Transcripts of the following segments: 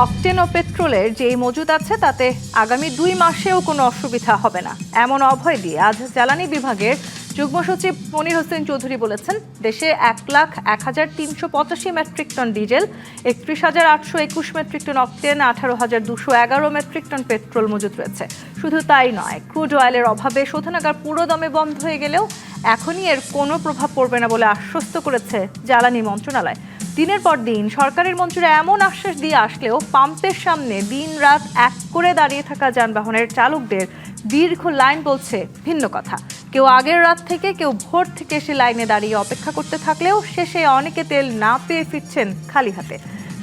Octane ও পেট্রোলের যে মজুদ আছে তাতে আগামী 2 মাসেও কোনো অসুবিধা হবে না এমন অভয় দিয়ে আজ জ্বালানি বিভাগের যুগ্ম সচিব মনির হোসেন চৌধুরী বলেছেন, দেশে 1,01,385 metric ton diesel, 31,821 metric ton octane, 18,211 metric ton petrol মজুদ রয়েছে। শুধু তাই নয়, ক্রুড অয়েলের অভাবে শোধনাগার পুরো দমে বন্ধ হয়ে গেলেও এখনই এর কোনো প্রভাব পড়বে না বলে আশ্বস্ত করেছে জ্বালানি মন্ত্রণালয়। দিনের পর দিন সরকারের মন্ত্রীরা এমন আশ্বাস দিয়ে আসলেও পাম্পের সামনে দিন রাত এক করে দাঁড়িয়ে থাকা যানবাহনের চালকদের দীর্ঘ লাইন বলছে ভিন্ন কথা। কেউ আগের রাত থেকে, কেউ ভোর থেকে এসে লাইনে দাঁড়িয়ে অপেক্ষা করতে থাকলেও শেষে অনেকে তেল না পেয়ে ফিরছেন খালি হাতে।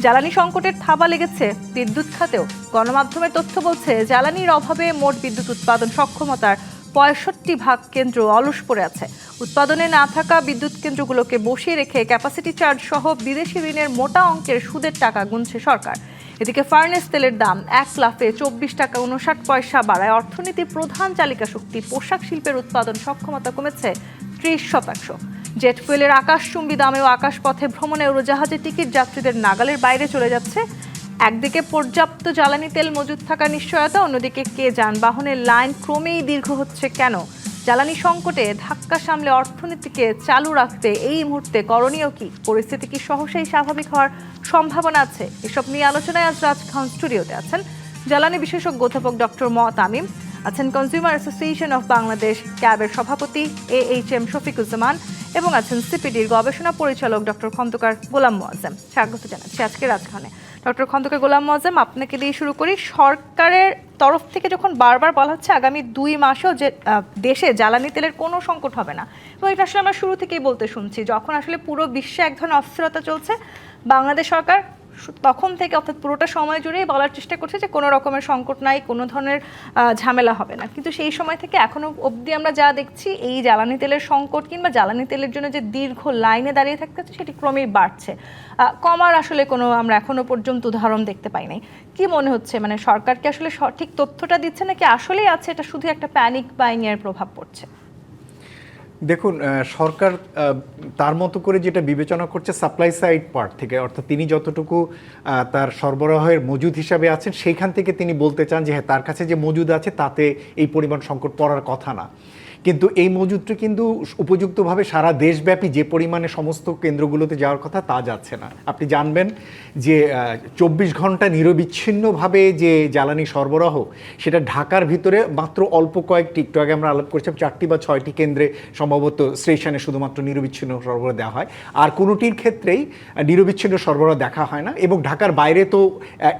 জ্বালানি সংকটের থাবা লেগেছে বিদ্যুৎ খাতেও। গণমাধ্যমের তথ্য বলছে, জ্বালানির অভাবে মোট বিদ্যুৎ উৎপাদন সক্ষমতার 65% কেন্দ্র অলস পড়ে আছে। উৎপাদনে না থাকা বিদ্যুৎ কেন্দ্রগুলোকে বসিয়ে রেখে ক্যাপাসিটি চার্জ সহ বিদেশি ঋণের মোটা অঙ্কের সুদের টাকা গুনছে সরকার। এদিকে ফার্নেস তেলের দাম 1 লাফে 24 টাকা 59 পয়সা বাড়ায় অর্থনীতির প্রধান চালিকা শক্তি পোশাক শিল্পের উৎপাদন সক্ষমতা কমেছে 30%। জেট ফুয়েলের আকাশচুম্বী দামেও আকাশপথে ভ্রমণে উড়োজাহাজের টিকিট যাত্রীদের নাগালের বাইরে চলে যাচ্ছে। একদিকে পর্যাপ্ত জ্বালানি তেল মজুদ থাকার নিশ্চয়তা, অন্যদিকে যানবাহনের লাইন ক্রমেই দীর্ঘ হচ্ছে কেন? জ্বালানি সংকটে ধাক্কা সামলে অর্থনীতিকে চালু রাখতে এই মুহূর্তে করণীয় কি? পরিস্থিতি কি সহসাই স্বাভাবিক হওয়ার সম্ভাবনা আছে? এসব নিয়ে আলোচনায় আজ রাজ খান স্টুডিওতে আছেন জ্বালানি বিশেষজ্ঞ অধ্যাপক ডক্টর ম তামিম, আছেন কনজিউমার অ্যাসোসিয়েশন অফ বাংলাদেশ ক্যাবের সভাপতি AHM শফিকুজ্জামান এবং আছেন সিপিডির গবেষণা পরিচালক ডক্টর খন্দকার গোলাম মোয়াজ্জেম। স্বাগত জানাচ্ছি আজকে রাজখানে। ডক্টর খন্দকার গোলাম মোয়াজ্জেম, আপনাকে দিয়ে শুরু করি। সরকারের তরফ থেকে যখন বারবার বলা হচ্ছে আগামী 2 মাসেও যে দেশে জ্বালানি তেলের কোনো সংকট হবে না, এবং এটা আসলে আমরা শুরু থেকেই বলতে শুনছি, যখন আসলে পুরো বিশ্বে এক ধরনের অস্থিরতা চলছে, বাংলাদেশ সরকার তখন থেকে অর্থাৎ পুরোটা সময় জুড়েই বলার চেষ্টা করছে যে কোনো রকমের সংকট নাই, কোনো ধরনের ঝামেলা হবে না। কিন্তু সেই সময় থেকে এখনো অবধি আমরা যা দেখছি, এই জ্বালানি তেলের সংকট কিংবা জ্বালানি তেলের জন্য যে দীর্ঘ লাইনে দাঁড়িয়ে থাকতে হচ্ছে সেটি ক্রমেই বাড়ছে। কমার আসলে কোনো আমরা এখনো পর্যন্ত উদাহরণ দেখতে পাই নাই। কি মনে হচ্ছে, মানে সরকার কি আসলে সঠিক তথ্যটা দিচ্ছে নাকি আসলেই আছে এটা শুধু একটা প্যানিক বাইং এর প্রভাব পড়ছে? দেখুন, সরকার তার মতো করে যেটা বিবেচনা করছে সাপ্লাই সাইড পার্ট থেকে, অর্থাৎ তিনি যতটুকু তার সরবরাহের মজুদ হিসাবে আছেন সেইখান থেকে তিনি বলতে চান যে হ্যাঁ, তার কাছে যে মজুদ আছে তাতে এই পরিমাণ সংকট পড়ার কথা না। কিন্তু এই মজুদটা কিন্তু উপযুক্তভাবে সারা দেশব্যাপী যে পরিমাণে সমস্ত কেন্দ্রগুলোতে যাওয়ার কথা তা যাচ্ছে না। আপনি জানবেন যে 24 ঘন্টা নিরবিচ্ছিন্নভাবে যে জ্বালানি সরবরাহ, সেটা ঢাকার ভিতরে মাত্র অল্প কয়েকটি, একটু আগে আমরা আলাপ করছিলাম 4টি বা 6টি কেন্দ্রে সম্ভবত স্টেশনে শুধুমাত্র নিরবিচ্ছিন্ন সরবরাহ দেওয়া হয়, আর কোনোটির ক্ষেত্রেই নিরবিচ্ছিন্ন সরবরাহ দেখা হয় না। এবং ঢাকার বাইরে তো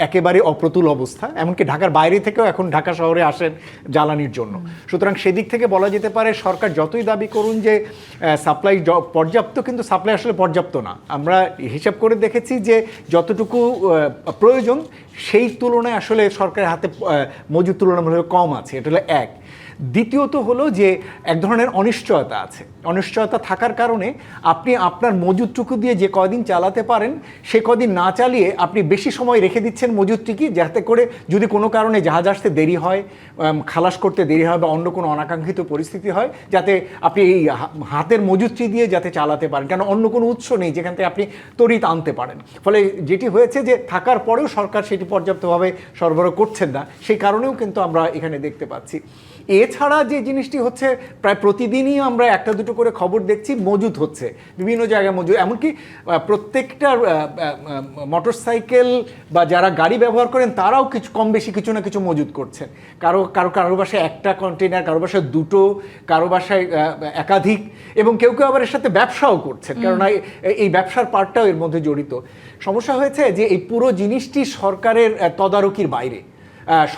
একেবারে অপ্রতুল অবস্থা, এমনকি ঢাকার বাইরে থেকেও এখন ঢাকা শহরে আসেন জ্বালানির জন্য। সুতরাং সেদিক থেকে বলা যেতে পারে সরকার যতই দাবি করুন যে সাপ্লাই পর্যাপ্ত, কিন্তু সাপ্লাই আসলে পর্যাপ্ত না। আমরা হিসাব করে দেখেছি যে যতটুকু প্রয়োজন সেই তুলনায় আসলে সরকারের হাতে মজুদ তুলনামূলক কম আছে। এটা হলো এক। দ্বিতীয়ত হলো যে এক ধরনের অনিশ্চয়তা আছে। অনিশ্চয়তা থাকার কারণে আপনি আপনার মজুদটুকু দিয়ে যে কদিন চালাতে পারেন সে কদিন না চালিয়ে আপনি বেশি সময় রেখে দিচ্ছেন মজুদটিকে, যাতে করে যদি কোনো কারণে জাহাজ আসতে দেরি হয়, খালাস করতে দেরি হয় বা অন্য কোনো অনাকাঙ্ক্ষিত পরিস্থিতি হয়, যাতে আপনি এই হাতের মজুদটি দিয়ে যাতে চালাতে পারেন, কারণ অন্য কোনো উৎস নেই যেখান থেকে আপনি তড়িৎ আনতে পারেন। ফলে যেটি হয়েছে যে থাকার পরেও সরকার সেটি পর্যাপ্তভাবে সরবরাহ করছেন না, সেই কারণেও কিন্তু আমরা এখানে দেখতে পাচ্ছি। এছাড়া যে জিনিসটি হচ্ছে, প্রায় প্রতিদিনই আমরা একটা দুটো করে খবর দেখছি মজুদ হচ্ছে বিভিন্ন জায়গায় মজুদ, এমনকি প্রত্যেকটা মোটরসাইকেল বা যারা গাড়ি ব্যবহার করেন তারাও কিছু কম বেশি কিছু না কিছু মজুদ করছেন। কারো বাসায় একটা কন্টেনার, কারো বাসায় দুটো, কারো বাসায় একাধিক, এবং কেউ কেউ আবার এর সাথে ব্যবসাও করছেন, কারণ এই ব্যবসার পার্টটাও এর মধ্যে জড়িত। সমস্যা হয়েছে যে এই পুরো জিনিসটি সরকারের তদারকির বাইরে।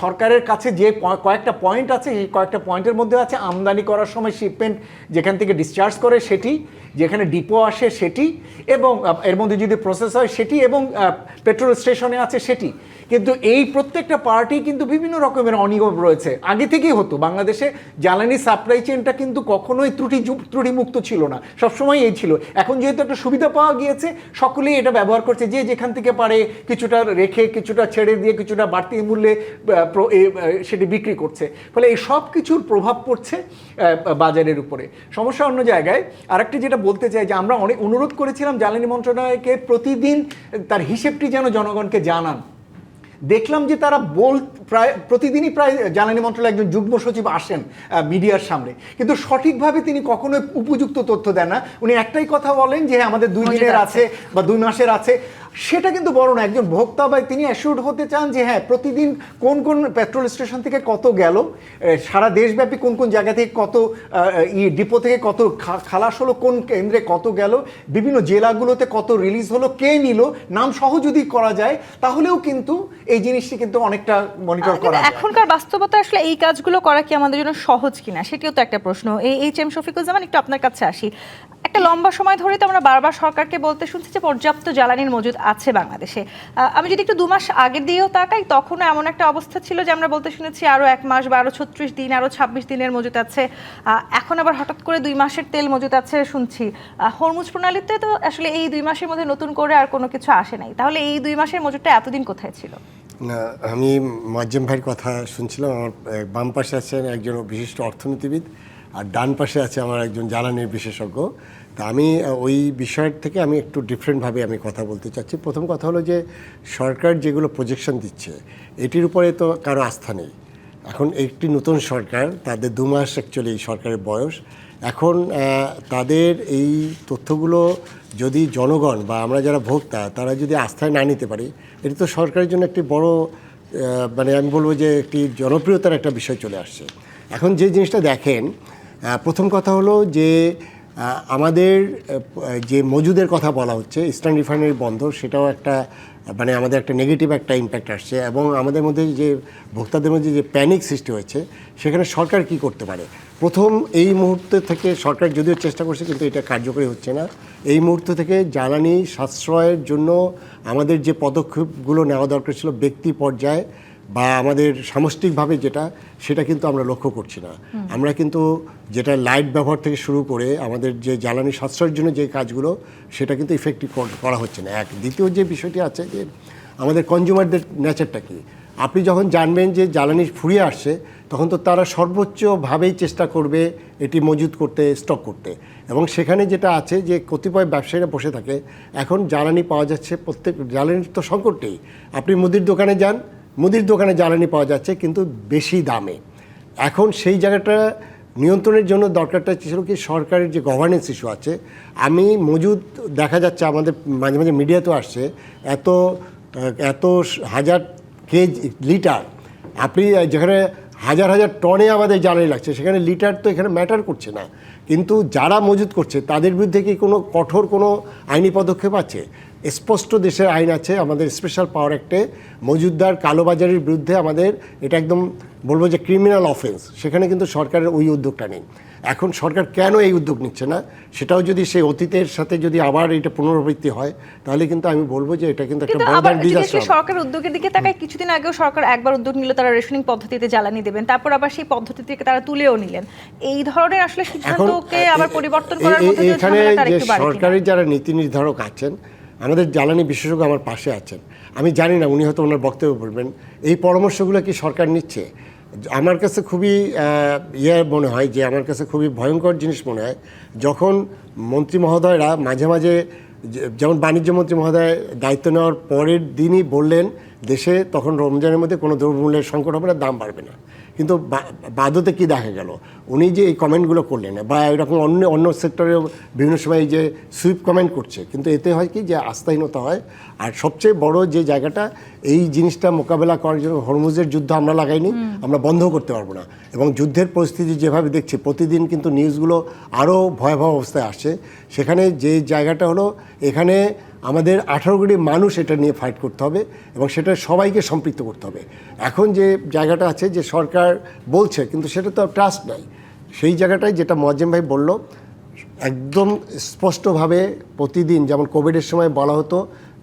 সরকারের কাছে যে কয়েকটা পয়েন্ট আছে, সেই কয়েকটা পয়েন্টের মধ্যে আছে আমদানি করার সময় শিপমেন্ট যেখান থেকে ডিসচার্জ করে সেটি, যেখানে ডিপো আসে সেটি, এবং এর মধ্যে যদি প্রসেস হয় সেটি, এবং পেট্রোল স্টেশনে আছে সেটি। কিন্তু এই প্রত্যেকটা পার্টি কিন্তু বিভিন্ন রকমের অনিয়ম রয়েছে, আগে থেকেই হতো। বাংলাদেশে জ্বালানি সাপ্লাই চেনটা কিন্তু কখনোই ত্রুটিমুক্ত ছিল না, সবসময় এই ছিল। এখন যেহেতু একটা সুবিধা পাওয়া গিয়েছে, সকলেই এটা ব্যবহার করছে, যে যেখান থেকে পারে কিছুটা রেখে, কিছুটা ছেড়ে দিয়ে, কিছুটা বাড়তি মূল্যে সেটি বিক্রি করছে। ফলে এই সব কিছুর প্রভাব পড়ছে বাজারের উপরে। সমস্যা অন্য জায়গায়। আরেকটি যেটা বলতে চাই যে আমরা অনেক অনুরোধ করেছিলাম জ্বালানি মন্ত্রণালয়কে প্রতিদিন তার হিসেবটি যেন জনগণকে জানান, দেখলাম যে তারা প্রায় প্রতিদিনই প্রায় জ্বালানি মন্ত্রণালয়ের একজন যুগ্ম সচিব আসেন মিডিয়ার সামনে, কিন্তু সঠিকভাবে তিনি কখনোই উপযুক্ত তথ্য দেন না। উনি একটাই কথা বলেন যে আমাদের 2 দিনের আছে বা 2 মাসের আছে, সেটা কিন্তু বড় না। একজন ভোক্তা বা তিনি অ্যাসিওর্ড হতে চান যে হ্যাঁ প্রতিদিন কোন কোন পেট্রোল স্টেশন থেকে কত গেল, সারা দেশব্যাপী কোন কোন জায়গা থেকে কত ডিপো থেকে কত খালাস হলো, কোন কেন্দ্রে কত গেল, বিভিন্ন জেলাগুলোতে কত রিলিজ হলো, কে নিল, নাম সহ যদি করা যায় তাহলেও কিন্তু এই জিনিসটি কিন্তু অনেকটা মনিটর করা যায়। এখনকার বাস্তবতা আসলে এই কাজগুলো করা কি আমাদের জন্য সহজ কিনা সেটিও তো একটা প্রশ্ন। এইচ.এম. শফিকুজ্জামান, একটু আপনার কাছে আসি। একটা লম্বা সময় ধরে তো আমরা বারবার সরকারকে বলতে শুনছি যে পর্যাপ্ত জ্বালানির মজুদ আছে বাংলাদেশে। আমি যদি একটু 2 মাস আগে দিয়েও তাকাই, তখনও এমন একটা অবস্থা ছিল যে আমরা বলতে শুনেছি আরও 1 মাস বা আরও 36 দিন, আরও 26 দিনের মজুদ আছে। এখন আবার হঠাৎ করে 2 মাসের তেল মজুদ আছে শুনছি। হরমুজ প্রণালীতে তো আসলে এই 2 মাসের মধ্যে নতুন করে আর কোনো কিছু আসে নাই, তাহলে এই 2 মাসের মজুদটা এতদিন কোথায় ছিল? না, আমি মোয়াজ্জেম ভাইয়ের কথা শুনছিলাম। আমার বাম পাশে আছেন একজন বিশিষ্ট অর্থনীতিবিদ, আর ডান পাশে আছে আমার একজন জ্বালানির বিশেষজ্ঞ। তা আমি ওই বিষয়ের থেকে আমি একটু ডিফারেন্টভাবে আমি কথা বলতে চাচ্ছি। প্রথম কথা হলো যে সরকার যেগুলো প্রজেকশন দিচ্ছে এটির উপরে তো কারো আস্থা নেই। এখন একটি নতুন সরকার, তাদের 2 মাস অ্যাকচুয়ালি এই সরকারের বয়স। এখন তাদের এই তথ্যগুলো যদি জনগণ বা আমরা যারা ভোক্তা তারা যদি আস্থায় না নিতে পারি, এটা তো সরকারের জন্য একটি বড় মানে আমি বলবো যে একটি জনপ্রিয়তার একটা বিষয় চলে আসছে। এখন যে জিনিসটা দেখেন, প্রথম কথা হলো যে আমাদের যে মজুদের কথা বলা হচ্ছে, ইস্টার্ন রিফাইনারি বন্ধ, সেটাও একটা মানে আমাদের একটা নেগেটিভ একটা ইম্প্যাক্ট আসছে। এবং আমাদের মধ্যে যে ভোক্তাদের মধ্যে যে প্যানিক সৃষ্টি হয়েছে, সেখানে সরকার কি করতে পারে। প্রথম এই মুহূর্তে থেকে সরকার যদিও চেষ্টা করছে কিন্তু এটা কার্যকরী হচ্ছে না। এই মুহূর্ত থেকে জ্বালানি সাশ্রয়ের জন্য আমাদের যে পদক্ষেপগুলো নেওয়া দরকার ছিল ব্যক্তি পর্যায়ে বা আমাদের সামষ্টিকভাবে সেটা কিন্তু আমরা লক্ষ্য করছি না। আমরা কিন্তু যেটা লাইট ব্যবহার থেকে শুরু করে আমাদের যে জ্বালানি সাশ্রয়ের জন্য যে কাজগুলো সেটা কিন্তু ইফেক্টিভ করা হচ্ছে না। দ্বিতীয় যে বিষয়টি আছে যে আমাদের কনজিউমারদের নেচারটা কি, আপনি যখন জানবেন যে জ্বালানি ফুরিয়ে আসছে তখন তো তারা সর্বোচ্চভাবেই চেষ্টা করবে এটি মজুত করতে, স্টক করতে। এবং সেখানে যেটা আছে যে কতিপয় ব্যবসায়ীরা বসে থাকে, এখন জ্বালানি পাওয়া যাচ্ছে, প্রত্যেক জ্বালানির তো সংকট নেই। আপনি মুদির দোকানে যান, মুদির দোকানে জ্বালানি পাওয়া যাচ্ছে কিন্তু বেশি দামে। এখন সেই জায়গাটা নিয়ন্ত্রণের জন্য দরকারটা ছিল কি সরকারের যে গভর্নেন্স ইস্যু আছে। আমি মজুদ দেখা যাচ্ছে আমাদের মাঝে মাঝে মিডিয়াতেও আসছে, এত হাজার লিটার, আপনি যেখানে হাজার হাজার টনে আমাদের জ্বালানি লাগছে সেখানে লিটার তো এখানে ম্যাটার করছে না। কিন্তু যারা মজুদ করছে তাদের বিরুদ্ধে কি কোনো কঠোর কোনো আইনি পদক্ষেপ আছে? স্পষ্ট দেশের আইন আছে, আমাদের স্পেশাল পাওয়ার অ্যাক্টে মজুদদার কালোবাজারির বিরুদ্ধে আমাদের এটা একদম বলবো যে ক্রিমিনাল অফেন্স। সেখানে কিন্তু সরকারের ওই উদ্যোগটা নেই। এখন সরকার কেন এই উদ্যোগ নিচ্ছে না সেটাও যদি সেই অতীতের সাথে যদি আবার এটা পুনরাবৃত্তি হয় তাহলে কিন্তু আমি বলবো যে এটা কিন্তু একটা বড় ডিজাস্টার। সরকার উদ্যোগের দিকে তাকায়, কিছুদিন আগেও সরকার একবার উদ্যোগ নিল, তারা রেশনিং পদ্ধতিতে জ্বালানি দেবেন, তারপর আবার সেই পদ্ধতি থেকে তারা তুলেও নিলেন। এই ধরনের আসলে সিদ্ধান্তকে আবার পরিবর্তন করার মধ্যে এখানে যে সরকারি যারা নীতি নির্ধারক আছেন, আমাদের জ্বালানি বিশেষজ্ঞ আমার পাশে আছেন, আমি জানি না উনি হয়তো ওনার বক্তব্য বলবেন, এই পরামর্শগুলো কি সরকার নিচ্ছে? আমার কাছে খুবই মনে হয় যে আমার কাছে খুবই ভয়ঙ্কর জিনিস মনে হয় যখন মন্ত্রী মহোদয়রা মাঝে মাঝে, যেমন বাণিজ্য মন্ত্রী মহোদয় দায়িত্ব নেওয়ার পরের দিনই বললেন দেশে তখন রমজানের মধ্যে কোনো দ্রব্যমূল্যের সংকট হবে না, দাম বাড়বে না। কিন্তু বাদতে কি দেখা গেল, উনি যে এই কমেন্টগুলো করলেন বা এরকম অন্য সেক্টরেও বিভিন্ন সময় যে সুইপ কমেন্ট করছে, কিন্তু এতে হয় কি যে আস্থাহীনতা হয়। আর সবচেয়ে বড় যে জায়গাটা, এই জিনিসটা মোকাবেলা করার জন্য হরমুজের যুদ্ধ আমরা লাগাইনি, আমরা বন্ধ করতে পারবো না। এবং যুদ্ধের পরিস্থিতি যেভাবে দেখছি প্রতিদিন কিন্তু নিউজগুলো আরও ভয়াবহ অবস্থায় আসছে। সেখানে যে জায়গাটা হলো, এখানে আমাদের 18 কোটি মানুষ এটা নিয়ে ফাইট করতে হবে এবং সেটা সবাইকে সম্পৃক্ত করতে হবে। এখন যে জায়গাটা আছে যে সরকার বলছে কিন্তু সেটা তো ট্রাস্ট নাই, সেই জায়গাটায় যেটা মোয়াজ্জেম ভাই বলল একদম স্পষ্টভাবে প্রতিদিন, যেমন কোভিডের সময় বলা হতো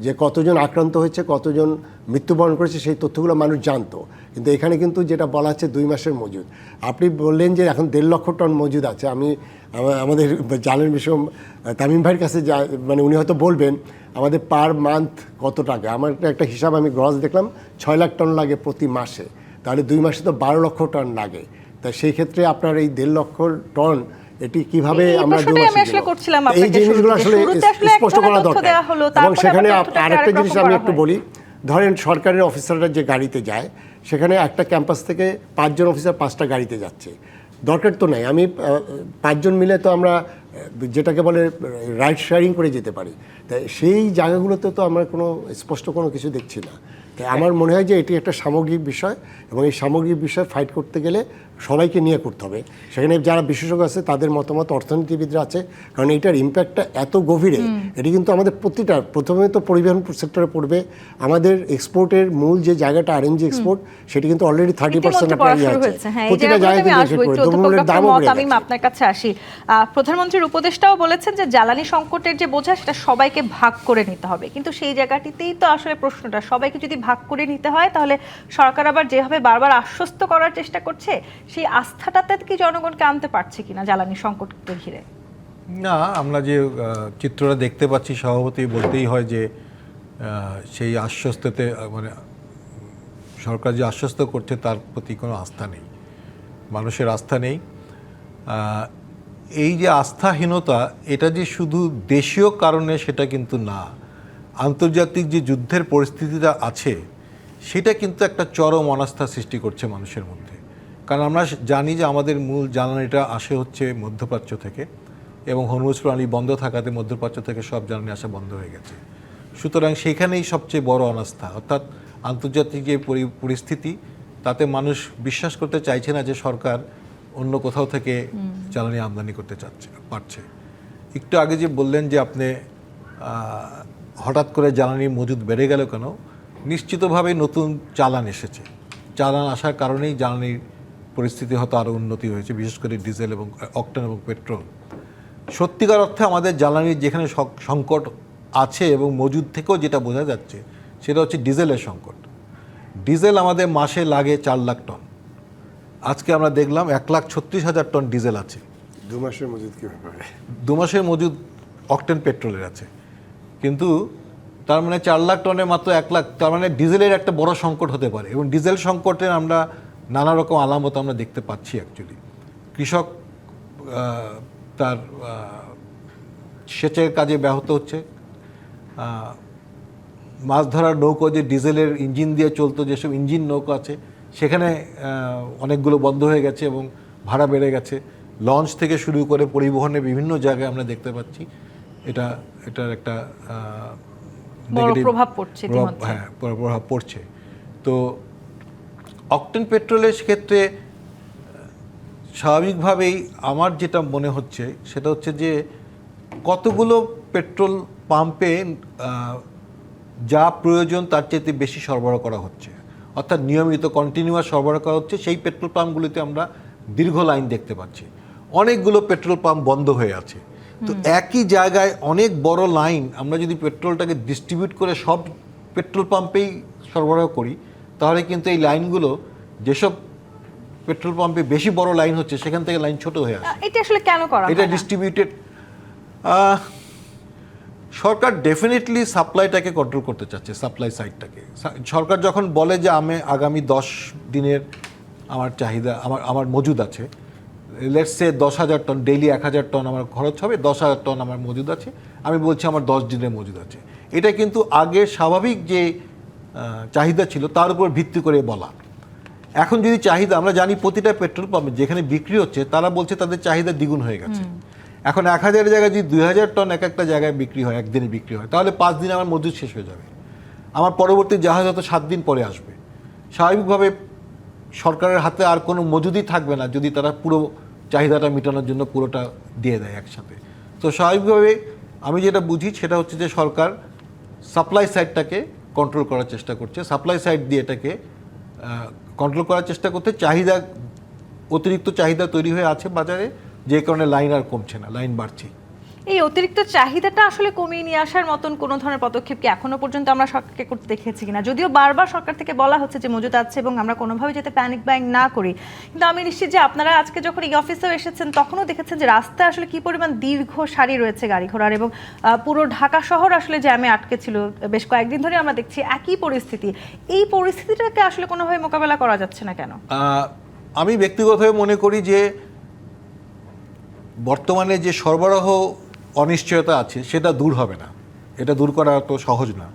যে কতজন আক্রান্ত হয়েছে, কতজন মৃত্যুবরণ করেছে, সেই তথ্যগুলো মানুষ জানতো। কিন্তু এখানে কিন্তু যেটা বলা হচ্ছে 2 মাসের মজুদ। আপনি বললেন যে এখন 1.5 লক্ষ টন মজুদ আছে। আমি আমাদের জ্বালানি বিষয় তামিম ভাইয়ের কাছে মানে উনি হয়তো বলবেন আমাদের পার মান্থ কত টাকা। আমার একটা হিসাব আমি গ্রস দেখলাম 6 লাখ টন লাগে প্রতি মাসে, তাহলে 2 মাসে তো 12 লক্ষ টন লাগে। তাই সেই ক্ষেত্রে আপনার এই 1.5 লক্ষ টন এটি কিভাবে আমরা এই জিনিসগুলো আসলে স্পষ্ট করা দরকার। এবং সেখানে আরেকটা জিনিস আমি একটু বলি ধরেন সরকারের অফিসাররা যে গাড়িতে যায়, সেখানে একটা ক্যাম্পাস থেকে 5 জন অফিসার 5টা গাড়িতে যাচ্ছে, দরকার তো নাই। আমি 5 জন মিলে তো আমরা যেটাকে বলে রাইড শেয়ারিং করে যেতে পারি। তাই সেই জায়গাগুলোতে তো আমরা কোনো স্পষ্ট কোনো কিছু দেখছি না। তাই আমার মনে হয় যে এটি একটা সামগ্রিক বিষয়, এবং এই সামগ্রিক বিষয় ফাইট করতে গেলে সবাইকে নিয়ে করতে হবে। সেখানে যারা বিশেষজ্ঞ আছে, তাদের মতামত, অর্থনীতিবিদরা আছে, কারণ এটার ইম্প্যাক্টটা এত গভীরে। এটি কিন্তু আমাদের প্রথমে তো পরিবহন সেক্টরে পড়বে। আমাদের এক্সপোর্টের মূল যে জায়গাটা RNG এক্সপোর্ট, সেটি কিন্তু অলরেডি 30% হয়েছে। হ্যাঁ, প্রতিটা জায়গায় দ্রব্যমূল্যের দামও বেড়ে আমি গেছে। আপনার কাছে আসি। প্রধানমন্ত্রীর উপদেষ্টাও বলেছেন যে জ্বালানি সংকটের যে বোঝা, সেটা সবাইকে ভাগ করে নিতে হবে, কিন্তু সেই জায়গাটিতেই তো আসলে প্রশ্নটা, সবাইকে যদি ভাগ করে নিতে হয়, তাহলে সরকার আবার যেভাবে বারবার আশ্বস্ত করার চেষ্টা করছে, সেই আস্থাটাতে কি জনগণকে আনতে পারছে কিনা জ্বালানি সংকটকে ঘিরে? না, আমরা যে চিত্রটা দেখতে পাচ্ছি, স্বভাবতই বলতেই হয় যে সেই আশ্বস্ততে মানে সরকার যে আশ্বস্ত করছে তার প্রতি কোনো আস্থা নেই, মানুষের আস্থা নেই। এই যে আস্থাহীনতা, এটা যে শুধু দেশীয় কারণে সেটা কিন্তু না, আন্তর্জাতিক যে যুদ্ধের পরিস্থিতিটা আছে সেটা কিন্তু একটা চরম অনাস্থা সৃষ্টি করছে মানুষের মধ্যে। কারণ আমরা জানি যে আমাদের মূল জ্বালানিটা আসে হচ্ছে মধ্যপ্রাচ্য থেকে, এবং হরমুজ প্রণালী বন্ধ থাকাতে মধ্যপ্রাচ্য থেকে সব জ্বালানি আসা বন্ধ হয়ে গেছে। সুতরাং সেইখানেই সবচেয়ে বড় অনাস্থা, অর্থাৎ আন্তর্জাতিক যে পরিস্থিতি, তাতে মানুষ বিশ্বাস করতে চাইছে না যে সরকার অন্য কোথাও থেকে জ্বালানি আমদানি করতে পারছে। একটু আগে যে বললেন যে আপনি হঠাৎ করে জ্বালানির মজুদ বেড়ে গেল কেন, নিশ্চিতভাবে নতুন চালান এসেছে। চালান আসার কারণেই জ্বালানির পরিস্থিতি হয়তো আরও উন্নতি হয়েছে, বিশেষ করে ডিজেল এবং অকটেন এবং পেট্রোল। সত্যিকার অর্থে আমাদের জ্বালানির যেখানে সংকট আছে এবং মজুদ থেকেও যেটা বোঝা যাচ্ছে, সেটা হচ্ছে ডিজেলের সংকট। ডিজেল আমাদের মাসে লাগে 4 লাখ টন, আজকে আমরা দেখলাম 1,36,000 টন ডিজেল আছে। 2 মাসের মজুদ কীভাবে? 2 মাসের মজুদ অকটেন পেট্রোলের আছে, কিন্তু তার মানে 4 লাখ টনে মাত্র 1 লাখ, তার মানে ডিজেলের একটা বড় সংকট হতে পারে। এবং ডিজেল সংকটের আমরা নানা রকম আলামত আমরা দেখতে পাচ্ছি। অ্যাকচুয়ালি কৃষক তার সেচের কাজে ব্যাহত হচ্ছে, মাছ ধরার নৌকো যে ডিজেলের ইঞ্জিন দিয়ে চলতো, যেসব ইঞ্জিন নৌকো আছে সেখানে অনেকগুলো বন্ধ হয়ে গেছে এবং ভাড়া বেড়ে গেছে। লঞ্চ থেকে শুরু করে পরিবহনে বিভিন্ন জায়গায় আমরা দেখতে পাচ্ছি এটার একটা প্রভাব পড়ছে। হ্যাঁ, প্রভাব পড়ছে। তো অকটেন পেট্রোলের ক্ষেত্রে স্বাভাবিকভাবেই আমার যেটা মনে হচ্ছে সেটা হচ্ছে যে কতগুলো পেট্রোল পাম্পে যা প্রয়োজন তার চেয়ে বেশি সরবরাহ করা হচ্ছে, অর্থাৎ নিয়মিত কন্টিনিউয়াস সরবরাহ করা হচ্ছে। সেই পেট্রোল পাম্পগুলিতে আমরা দীর্ঘ লাইন দেখতে পাচ্ছি, অনেকগুলো পেট্রোল পাম্প বন্ধ হয়ে আছে। তো একই জায়গায় অনেক বড় লাইন, আমরা যদি পেট্রোলটাকে ডিস্ট্রিবিউট করে সব পেট্রোল পাম্পেই সরবরাহ করি, তাহলে কিন্তু এই লাইনগুলো, যেসব পেট্রোল পাম্পে বেশি বড় লাইন হচ্ছে সেখান থেকে লাইন ছোট হয়ে আসে। এটা আসলে কেন করা? এটা ডিস্ট্রিবিউটেড। সরকার ডেফিনেটলি সাপ্লাইটাকে কন্ট্রোল করতে চাচ্ছে, সাপ্লাই সাইডটাকে। সরকার যখন বলে যে আমি আগামী 10 দিনের আমার চাহিদা, আমার মজুদ আছে, let's say 10,000 ton, daily 1,000 ton আমার খরচ হবে, 10,000 টন আমার মজুদ আছে, আমি বলছি আমার 10 দিনের মজুদ আছে। এটা কিন্তু আগে স্বাভাবিক যে চাহিদা ছিল তার উপর ভিত্তি করে বলা। এখন যদি চাহিদা, আমরা জানি প্রতিটা পেট্রোল পাম্পে যেখানে বিক্রি হচ্ছে তারা বলছে তাদের চাহিদা দ্বিগুণ হয়ে গেছে। এখন 1,000 জায়গায় যদি 2,000 টন একটা জায়গায় বিক্রি হয়, একদিনে বিক্রি হয়, তাহলে 5 দিনে আমার মজুদ শেষ হয়ে যাবে। আমার পরবর্তী জাহাজ হয়তো 7 দিন পরে আসবে। স্বাভাবিকভাবে সরকারের হাতে আর কোনো মজুদই থাকবে না যদি তারা পুরো চাহিদাটা মেটানোর জন্য পুরোটা দিয়ে দেয় একসাথে। তো স্বাভাবিকভাবে আমি যেটা বুঝি সেটা হচ্ছে যে সরকার সাপ্লাই সাইডটাকে কন্ট্রোল করার চেষ্টা করছে, সাপ্লাই সাইড দিয়ে এটাকে কন্ট্রোল করার চেষ্টা করতে। চাহিদা, অতিরিক্ত চাহিদা তৈরি হয়ে আছে বাজারে, যে কারণে লাইন আর কমছে না, লাইন বাড়ছে। এই অতিরিক্ত চাহিদাটা আসলে কমিয়ে নিয়ে আসার মতন কোনো ধরনের পদক্ষেপ কি এখনো পর্যন্ত আমরা সরকারকে করতে দেখেছি কিনা? যদিও বারবার সরকার থেকে বলা হচ্ছে যে মজুদ আছে এবং আমরা কোনোভাবে যাতে প্যানিক বাইং না করি, কিন্তু আমি নিশ্চিত যে আপনারা আজকে যখন এই অফিসেও এসেছেন তখনও দেখেছেন যে রাস্তায় আসলে কি পরিমাণ দীর্ঘ সারি রয়েছে গাড়ি ঘোড়ার, এবং পুরো ঢাকা শহর আসলে জ্যামে আটকে ছিল বেশ কয়েকদিন ধরে। আমরা দেখছি একই পরিস্থিতি। এই পরিস্থিতিটাকে আসলে কোনোভাবে মোকাবেলা করা যাচ্ছে না কেন? আমি ব্যক্তিগতভাবে মনে করি যে বর্তমানে যে সরবরাহ অনিশ্চয়তা আছে সেটা দূর হবে না, এটা দূর করা তো সহজ না।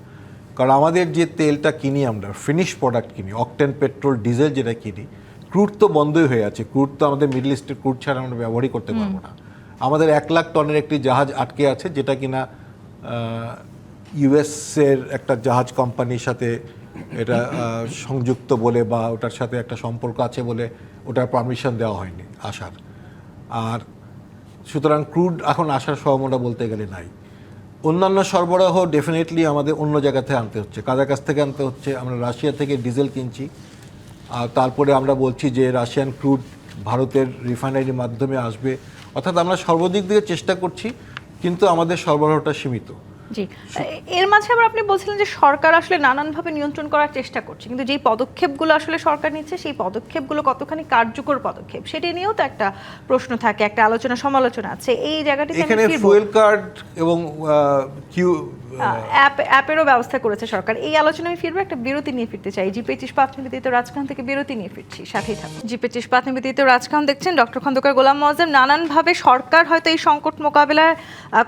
কারণ আমাদের যে তেলটা কিনি আমরা ফিনিশ প্রোডাক্ট কিনি, অকটেন, পেট্রোল, ডিজেল যেটা কিনি, ক্রুড তো বন্ধই হয়ে আছে। ক্রুড তো আমাদের মিডল ইস্টের ক্রুড ছাড়া আমরা ব্যবহারই করতে পারবো না। আমাদের 1 লাখ টনের একটি জাহাজ আটকে আছে, যেটা কিনা ইউএসের একটা জাহাজ কোম্পানির সাথে এটা সংযুক্ত বলে বা ওটার সাথে একটা সম্পর্ক আছে বলে ওটার পারমিশন দেওয়া হয়নি আসার। আর সুতরাং ক্রুড এখন আসার সম্ভাবনা বলতে গেলে নাই। অন্যান্য সরবরাহ ডেফিনেটলি আমাদের অন্য জায়গা থেকে আনতে হচ্ছে, কাজাকাস থেকে আনতে হচ্ছে। আমরা রাশিয়া থেকে ডিজেল কিনছি, আর তারপরে আমরা বলছি যে রাশিয়ান ক্রুড ভারতের রিফাইনারির মাধ্যমে আসবে। অর্থাৎ আমরা সর্বদিক দিয়ে চেষ্টা করছি, কিন্তু আমাদের সরবরাহটা সীমিত। জি, এর মাঝে আবার আপনি বলছিলেন যে সরকার আসলে নানানভাবে নিয়ন্ত্রণ করার চেষ্টা করছে, কিন্তু যেই পদক্ষেপগুলো আসলে সরকার নিচ্ছে সেই পদক্ষেপগুলো কতখানি কার্যকর পদক্ষেপ সেটা নিয়েও তো একটা প্রশ্ন থাকে, একটা আলোচনা সমালোচনা আছে এই জায়গাটিতে। এখানে ফুয়েল কার্ড এবং অ্যাপেরও ব্যবস্থা করেছে সরকার। এই আলোচনা আমি ফিরবো, একটা বিরতি নিয়ে ফিরতে চাই। জি25 ইস্পাত নিবেদিত রাজখান থেকে বিরতি নিয়ে ফিরছি, সাথেই থাকুন। জি25 ইস্পাত নিবেদিত রাজখান দেখছেন, ডক্টর খন্দকার গোলাম মোয়াজ্জেম। নানানভাবে সরকার হয়তো এই সংকট মোকাবেলা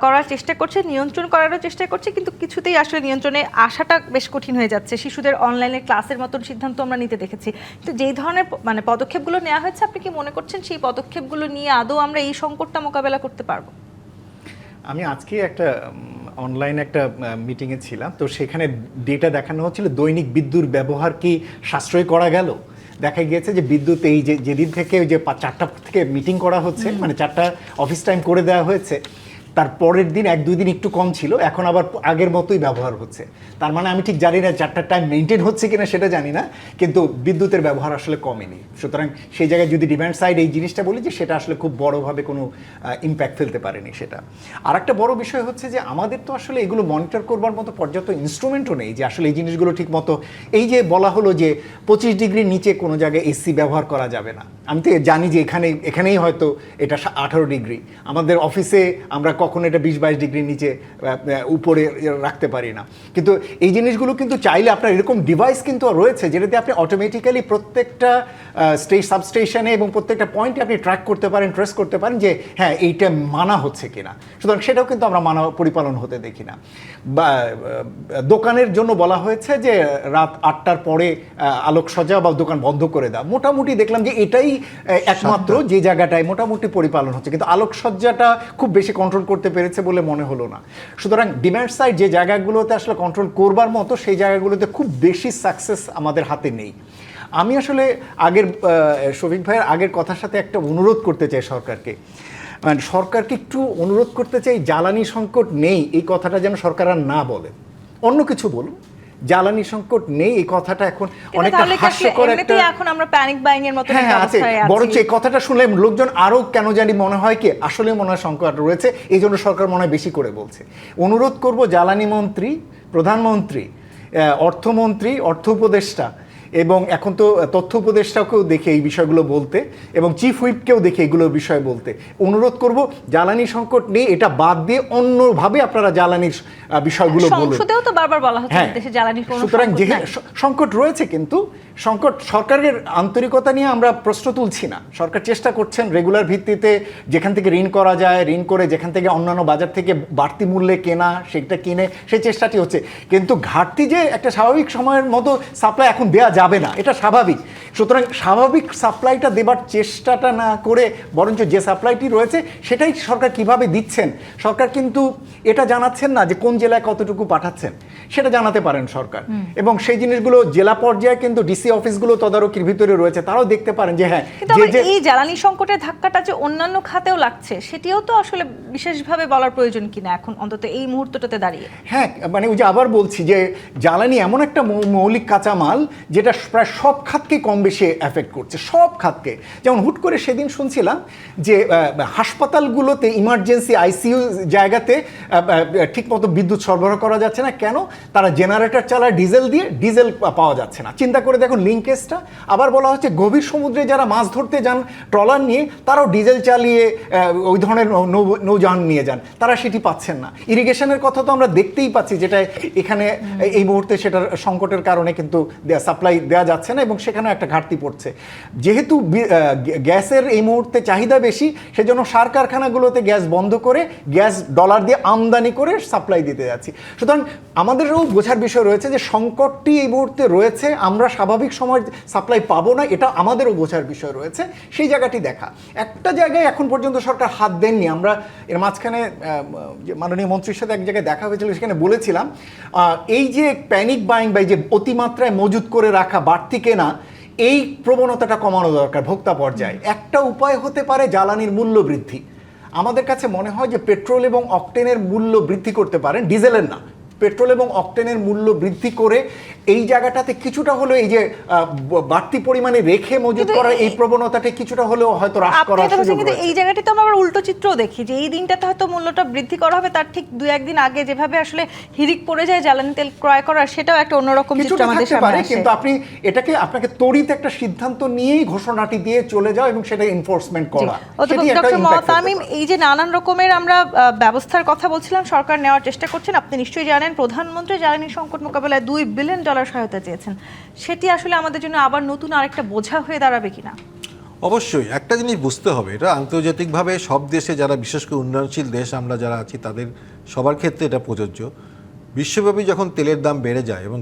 করার চেষ্টা করছে, নিয়ন্ত্রণ করারও চেষ্টা করছে, কিন্তু কিছুতেই আসলে নিয়ন্ত্রণে আসাটা বেশ কঠিন হয়ে যাচ্ছে। শিশুদের অনলাইনে ক্লাসের মতন সিদ্ধান্ত আমরা নিতে দেখেছি, কিন্তু যেই ধরনের মানে পদক্ষেপগুলো নেওয়া হয়েছে, আপনি কি মনে করছেন সেই পদক্ষেপগুলো নিয়ে আদৌ আমরা এই সংকটটা মোকাবেলা করতে পারবো? আমি আজকে একটা অনলাইনে একটা মিটিংয়ে ছিলাম, তো সেখানে ডেটা দেখানো হচ্ছিল দৈনিক বিদ্যুৎ ব্যবহার কি সাশ্রয় করা গেল। দেখা গিয়েছে যে বিদ্যুৎ এই যেদিন থেকে ওই যে 4টা থেকে মিটিং করা হচ্ছে, মানে 4টা অফিস টাইম করে দেওয়া হয়েছে, তার পরের দিন 1-2 দিন একটু কম ছিল, এখন আবার আগের মতোই ব্যবহার হচ্ছে। তার মানে আমি ঠিক জানি না 4টার টাইম মেনটেন হচ্ছে কিনা সেটা জানি না, কিন্তু বিদ্যুতের ব্যবহার আসলে কমেনি। সুতরাং সেই জায়গায় যদি ডিমান্ড সাইড এই জিনিসটা বলি যে সেটা আসলে খুব বড়োভাবে কোনো ইম্প্যাক্ট ফেলতে পারেনি সেটা। আর একটা বড় বিষয় হচ্ছে যে আমাদের তো আসলে এগুলো মনিটর করবার মতো পর্যাপ্ত ইনস্ট্রুমেন্টও নেই যে আসলে এই জিনিসগুলো ঠিক মতো, এই যে বলা হলো যে 25 ডিগ্রির নিচে কোনো জায়গায় এসি ব্যবহার করা যাবে না। আমি তো জানি যে এখানেই হয়তো এটা 18 ডিগ্রি, আমাদের অফিসে আমরা কখনো এটা 20-22 ডিগ্রির নিচে উপরে রাখতে পারি না। কিন্তু এই জিনিসগুলো কিন্তু চাইলে আপনার এরকম ডিভাইস কিন্তু রয়েছে যেটাতে আপনি অটোমেটিক্যালি প্রত্যেকটা সাবস্টেশনে এবং প্রত্যেকটা পয়েন্টে আপনি ট্র্যাক করতে পারেন, ট্রেস করতে পারেন যে হ্যাঁ এইটা মানা হচ্ছে কিনা। সুতরাং সেটাও কিন্তু আমরা মানা পরিপালন হতে দেখি না। বা দোকানের জন্য বলা হয়েছে যে রাত 8টার পরে আলোকসজ্জা বা দোকান বন্ধ করে দাও। মোটামুটি দেখলাম যে এটাই একমাত্র যে জায়গাটায় মোটামুটি পরিপালন হচ্ছে, কিন্তু আলোকসজ্জাটা খুব বেশি কন্ট্রোল করতে পেরেছে বলে মনে হলো না। সুতরাং ডিমান্ড সাইড যে জায়গাগুলোতে আসলে কন্ট্রোল করবার মতো সেই জায়গাগুলোতে খুব বেশি সাকসেস আমাদের হাতে নেই। আমি আসলে আগের শফিক ভাইয়ের আগের কথার সাথে একটা অনুরোধ করতে চাই সরকারকে, মানে সরকারকে একটু অনুরোধ করতে চাই, জ্বালানি সংকট নেই এই কথাটা যেন সরকার আর না বলে, অন্য কিছু বলুন। জ্বালানি সংকট নেই এই কথাটা এখন অনেকটা হাস্যকর একটা, এখন আমরা প্যানিক বাইং এর মতো একটা অবস্থায় আছি। বরঞ্চ এই কথাটা শুনলে লোকজন আরো কেন জানি মনে হয় কি আসলে মনে হয় সংকট রয়েছে, এই জন্য সরকার মনে হয় বেশি করে বলছে। অনুরোধ করব জ্বালানি মন্ত্রী, প্রধানমন্ত্রী, অর্থমন্ত্রী, অর্থ উপদেষ্টা এবং এখন তো তথ্য উপদেষ্টাকেও দেখে এই বিষয়গুলো বলতে, এবং চিফ হুইপকেও দেখে এগুলো বিষয় বলতে অনুরোধ করব। জ্বালানি সংকট নেই এটা বাদ দিয়ে অন্যভাবে আপনারা জ্বালানির বিষয়গুলো বলুন। সংসদেও তো বারবার বলা হচ্ছে দেশে জ্বালানির কোনো সুতরাং যেহেতু সংকট রয়েছে, কিন্তু সংকট সরকারের আন্তরিকতা নিয়ে আমরা প্রশ্ন তুলছি না। সরকার চেষ্টা করছেন রেগুলার ভিত্তিতে যেখান থেকে ঋণ করা যায় ঋণ করে, যেখান থেকে অন্যান্য বাজার থেকে বাড়তি মূল্যে কেনা সেটা কিনে সেই চেষ্টাটি হচ্ছে, কিন্তু ঘাটতি যে একটা স্বাভাবিক সময়ের মতো সাপ্লাই এখন দেওয়া যাবে না, এটা স্বাভাবিক। সুতরাং স্বাভাবিক সাপ্লাইটা দেবার চেষ্টাটা না করে বরঞ্চ যে সাপ্লাইটি রয়েছে সেটাই সরকার কিভাবে দিচ্ছেন, সরকার কিন্তু এটা জানাচ্ছেন না যে কোন জেলায় কতটুকু পাঠাচ্ছেন, সেটা জানাতে পারেন সরকার। এবং সেই জিনিসগুলো জেলা পর্যায়ে কিন্তু ডিসি অফিসগুলো তদারকির ভিতরে রয়েছে, তারাও দেখতে পারেন যে হ্যাঁ এই জ্বালানি সংকটের ধাক্কাটা যে অন্যান্য খাতেও লাগছে সেটিও তো আসলে বিশেষভাবে বলার প্রয়োজন কিনা এখন অন্তত এই মুহূর্তটাতে দাঁড়িয়ে। হ্যাঁ, মানে ওই যে আবার বলছি যে জ্বালানি এমন একটা মৌলিক কাঁচামাল যেটা প্রায় সব খাতকে কম বেশি এফেক্ট করছে, সব খাতকে। যেমন হুট করে সেদিন শুনছিলাম যে হাসপাতালগুলোতে ইমার্জেন্সি আইসিইউ জায়গাতে ঠিকমতো বিদ্যুৎ সরবরাহ করা যাচ্ছে না। কেন? তারা জেনারেটর চালায় ডিজেল দিয়ে, ডিজেল পাওয়া যাচ্ছে না। চিন্তা করে দেখুন লিঙ্কেজটা। আবার বলা হচ্ছে গভীর সমুদ্রে যারা মাছ ধরতে যান ট্রলার নিয়ে, তারাও ডিজেল চালিয়ে ওই ধরনের নৌযান নিয়ে যান, তারা সেটি পাচ্ছেন না। ইরিগেশনের কথা তো আমরা দেখতেই পাচ্ছি, যেটা এখানে এই মুহূর্তে সেটার সংকটের কারণে কিন্তু সাপ্লাই দেওয়া যাচ্ছে না, এবং সেখানেও একটা ঘাটতি পড়ছে। যেহেতু গ্যাসের এই মুহূর্তে চাহিদা বেশি, সেজন্য সার কারখানাগুলোতে গ্যাস বন্ধ করে গ্যাস ডলার দিয়ে আমদানি করে সাপ্লাই দিতে যাচ্ছি। সুতরাং আমাদেরও বোঝার বিষয় রয়েছে যে সংকটটি এই মুহূর্তে রয়েছে, আমরা স্বাভাবিক সময় সাপ্লাই পাবো না, এটা আমাদেরও বোঝার বিষয় রয়েছে। সেই জায়গাটি দেখা, একটা জায়গায় এখন পর্যন্ত সরকার হাত দেননি। আমরা এর মাঝখানে মাননীয় মন্ত্রীর সাথে এক জায়গায় দেখা হয়েছিল, সেখানে বলেছিলাম এই যে প্যানিক বাইং বা এই যে অতিমাত্রায় মজুত করে রাখা বাড়তি কেনা, এই প্রবণতাটা কমানো দরকার ভোক্তা পর্যায়ে। একটা উপায় হতে পারে জ্বালানির মূল্য বৃদ্ধি। আমাদের কাছে মনে হয় যে পেট্রোল এবং অকটেনের মূল্য বৃদ্ধি করতে পারেন, ডিজেলের না, পেট্রোল এবং অকটেনের মূল্য বৃদ্ধি করে এই জায়গাটাতে কিছুটা হলেও এই যে বাড়তি পরিমাণে রেখে মজুত করার এই প্রবণতাটা কিছুটা হলেও হয়তো হ্রাস করার সুযোগ রয়েছে। এই জায়গাটি তো আমরা আবার উল্টো চিত্রও দেখি যে এই দিনটাতে হয়তো মূল্যটা বৃদ্ধি করা হবে, তার ঠিক 2-1 দিন আগে যেভাবে আসলে হিড়িক পড়ে যায় জ্বালানি তেল ক্রয় করার, সেটাও একটা অন্যরকম চিত্র আমাদের সামনে আসে। কিন্তু আপনি আপনাকে তড়িৎ একটা সিদ্ধান্ত নিয়েই ঘোষণাটি দিয়ে চলে যাও এবং সেটা এনফোর্সমেন্ট করা। ডক্টর মহতামিম, এই যে নানান রকমের আমরা ব্যবস্থার কথা বলছিলাম সরকার নেওয়ার চেষ্টা করছেন, আপনি নিশ্চয়ই জানেন প্রধানমন্ত্রী জ্বালানি সংকট মোকাবেলায় $2 বিলিয়ন সহায়তা চেয়েছেন। সেটি আসলে আমাদের জন্য আবার নতুন আরেকটা বোঝা হয়ে দাঁড়াবে কিনা? অবশ্যই একটা জিনিস বুঝতে হবে, এটা আন্তর্জাতিকভাবে সব দেশে যারা বিশেষ করে উন্নয়নশীল দেশ আমরা যারা আছি তাদের সবার ক্ষেত্রে এটা প্রযোজ্য। বিশ্বব্যাপী যখন তেলের দাম বেড়ে যায়, এবং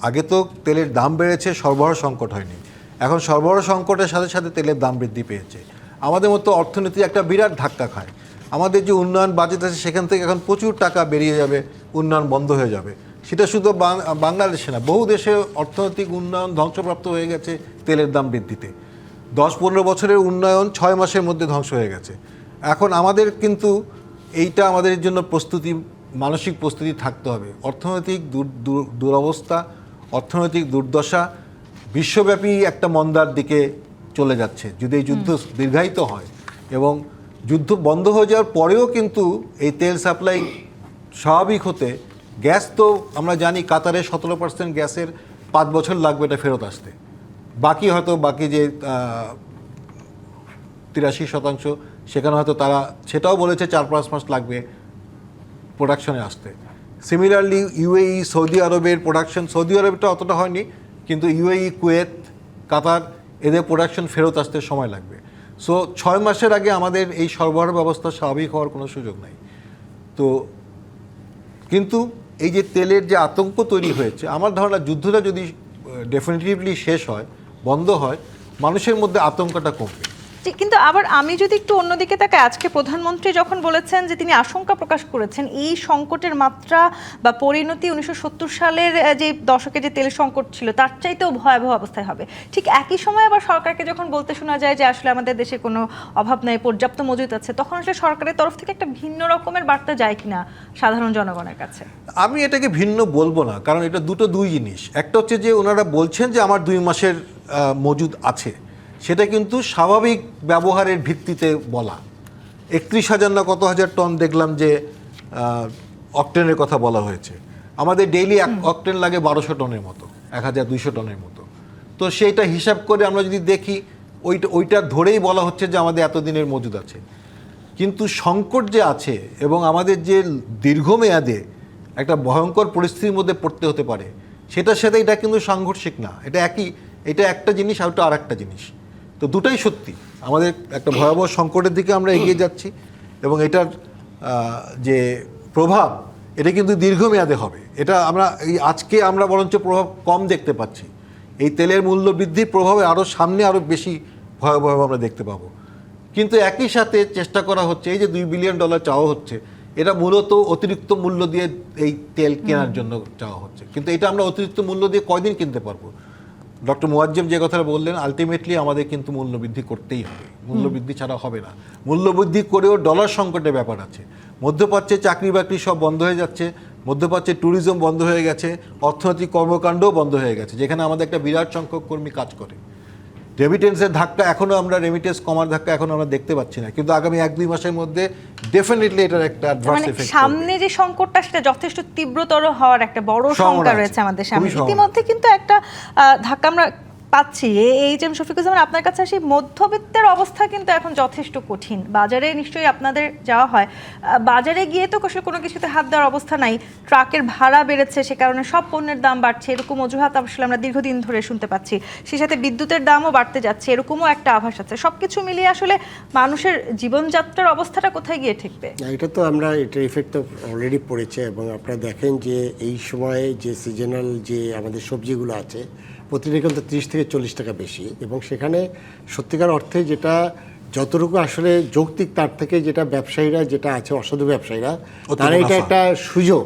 আগে তো তেলের দাম বেড়েছে, সরবরাহ সংকট হয়নি, এখন সরবরাহ সংকটের সাথে সাথে তেলের দাম বৃদ্ধি পেয়েছে। আমাদের মতো অর্থনীতি একটা বিরাট ধাক্কা খায়। আমাদের যে উন্নয়ন বাজেট আছে সেখান থেকে এখন প্রচুর টাকা বেরিয়ে যাবে, উন্নয়ন বন্ধ হয়ে যাবে। সেটা শুধু বাংলাদেশে না, বহু দেশে অর্থনৈতিক উন্নয়ন ধ্বংসপ্রাপ্ত হয়ে গেছে তেলের দাম বৃদ্ধিতে। 10-15 বছরের উন্নয়ন 6 মাসের মধ্যে ধ্বংস হয়ে গেছে। এখন আমাদের কিন্তু এইটা আমাদের জন্য প্রস্তুতি, মানসিক প্রস্তুতি থাকতে হবে। অর্থনৈতিক দুরবস্থা, অর্থনৈতিক দুর্দশা বিশ্বব্যাপী একটা মন্দার দিকে চলে যাচ্ছে যদি এই যুদ্ধ দীর্ঘায়িত হয়। এবং যুদ্ধ বন্ধ হয়ে যাওয়ার পরেও কিন্তু এই তেল সাপ্লাই স্বাভাবিক হতে, গ্যাস তো আমরা জানি কাতারে 17% গ্যাসের 5 বছর লাগবে এটা ফেরত আসতে। বাকি যে 83% সেখানে হয়তো তারা সেটাও বলেছে 4-5 মাস লাগবে প্রোডাকশনে আসতে। সিমিলারলি ইউএই, সৌদি আরবের প্রোডাকশন, সৌদি আরবটা অতটা হয়নি, কিন্তু ইউএই, কুয়েত, কাতার এদের প্রোডাকশন ফেরত আসতে সময় লাগবে। সো 6 মাসের আগে আমাদের এই সরবরাহ ব্যবস্থা স্বাভাবিক হওয়ার কোনো সুযোগ নাই। তো কিন্তু এই যে তেলের যে আতঙ্ক তৈরি হয়েছে, আমার ধারণা যুদ্ধটা যদি ডেফিনেটিভলি শেষ হয়, বন্ধ হয়, মানুষের মধ্যে আতঙ্কটা কমবে। কিন্তু আবার আমি যদি একটু অন্যদিকে তাকাই, আজকে প্রধানমন্ত্রী যখন বলেছেন যে তিনি আশঙ্কা প্রকাশ করেছেন এই সংকটের মাত্রা বা পরিণতি 1970 সালের যে দশকে যে তেল সংকট ছিল তার চাইতেও ভয়াবহ অবস্থায় হবে, ঠিক একই সময় আবার সরকারকে যখন বলতে শোনা যায় যে আসলে আমাদের দেশে কোনো অভাব নাই, পর্যাপ্ত মজুদ আছে, তখন আসলে সরকারের তরফ থেকে একটা ভিন্ন রকমের বার্তা যায় কিনা সাধারণ জনগণের কাছে? আমি এটাকে ভিন্ন বলবো না, কারণ এটা দুই জিনিস। একটা হচ্ছে যে ওনারা বলছেন যে আমার 2 মাসের মজুদ আছে, সেটা কিন্তু স্বাভাবিক ব্যবহারের ভিত্তিতে বলা। 31,000 না কত হাজার টন দেখলাম যে অকটেনের কথা বলা হয়েছে। আমাদের ডেইলি অকটেন লাগে 1200 টনের মতো, 1200 টনের মতো। তো সেইটা হিসাব করে আমরা যদি দেখি, ওইটা ধরেই বলা হচ্ছে যে আমাদের এতদিনের মজুদ আছে। কিন্তু সংকট যে আছে এবং আমাদের যে দীর্ঘমেয়াদে একটা ভয়ঙ্কর পরিস্থিতির মধ্যে পড়তে হতে পারে, সেটার সাথে এটা কিন্তু সাংঘর্ষিক না। এটা একটা জিনিস, আর ওটা আরেকটা জিনিস। তো দুটাই সত্যি, আমাদের একটা ভয়াবহ সংকটের দিকে আমরা এগিয়ে যাচ্ছি এবং এটার যে প্রভাব, এটা কিন্তু দীর্ঘমেয়াদে হবে। এটা আজকে আমরা বরঞ্চ প্রভাব কম দেখতে পাচ্ছি। এই তেলের মূল্য বৃদ্ধির প্রভাবে সামনে আরও বেশি ভয়াবহ আমরা দেখতে পাবো। কিন্তু একই সাথে চেষ্টা করা হচ্ছে, এই যে $2 বিলিয়ন চাওয়া হচ্ছে, এটা মূলত অতিরিক্ত মূল্য দিয়ে এই তেল কেনার জন্য চাওয়া হচ্ছে। কিন্তু এটা আমরা অতিরিক্ত মূল্য দিয়ে কয়দিন কিনতে পারবো? ডক্টর মোয়াজ্জেম যে কথাটা বললেন, আলটিমেটলি আমাদের কিন্তু মূল্য বৃদ্ধি করতেই হবে, মূল্য বৃদ্ধি ছাড়া হবে না। মূল্য বৃদ্ধি করেও ডলার সংকটের ব্যাপার আছে। মধ্যপ্রাচ্যে চাকরি বাকরি সব বন্ধ হয়ে যাচ্ছে, মধ্যপ্রাচ্যে ট্যুরিজম বন্ধ হয়ে গেছে, অর্থনৈতিক কর্মকাণ্ডও বন্ধ হয়ে গেছে, যেখানে আমাদের একটা বিরাট সংখ্যক কর্মী কাজ করে। রেমিটেন্সের ধাক্কা এখনও আমরা, রেমিটেন্স কমার ধাক্কা এখনও আমরা দেখতে পাচ্ছি না, কিন্তু আগামী 1-2 মাসের মধ্যে ডেফিনেটলি এটার একটা অ্যাডভার্স এফেক্ট হবে। সামনে যে সংকটটা সেটা যথেষ্ট তীব্রতর হওয়ার একটা বড় শঙ্কা রয়েছে আমাদের সামনে। ইতিমধ্যে কিন্তু একটা ধাক্কা আমরা পাচ্ছি। এই যে শফিকুজ্জামান, আপনার কাছে আসি, মধ্যবিত্তের অবস্থা কিন্তু এখন যথেষ্ট কঠিন। বাজারে নিশ্চয়ই আপনাদের যাওয়া হয়, বাজারে গিয়ে তো আসলে কোনো কিছুতে হাত দেওয়ার অবস্থা নাই। ট্রাকের ভাড়া বেড়েছে, সে কারণে সব পণ্যের দাম বাড়ছে, এরকম অজুহাত আসলে আমরা দীর্ঘদিন ধরে শুনতে পাচ্ছি। সেই সাথে বিদ্যুতের দামও বাড়তে যাচ্ছে, এরকমও একটা আভাস আছে। সবকিছু মিলিয়ে আসলে মানুষের জীবনযাত্রার অবস্থাটা কোথায় গিয়ে ঠেকবে? এটা তো আমরা এটার ইফেক্ট তো অলরেডি পড়েছে, এবং আপনারা দেখেন যে এই সময়ে যে সিজনাল যে আমাদের সবজিগুলো আছে প্রতিটা কিন্তু 30 থেকে 40 টাকা বেশি, এবং সেখানে সত্যিকার অর্থে যেটা যতটুকু আসলে যৌক্তিক তার থেকে যেটা ব্যবসায়ীরা যেটা আছে অসাধু ব্যবসায়ীরা তারা এটা একটা সুযোগ,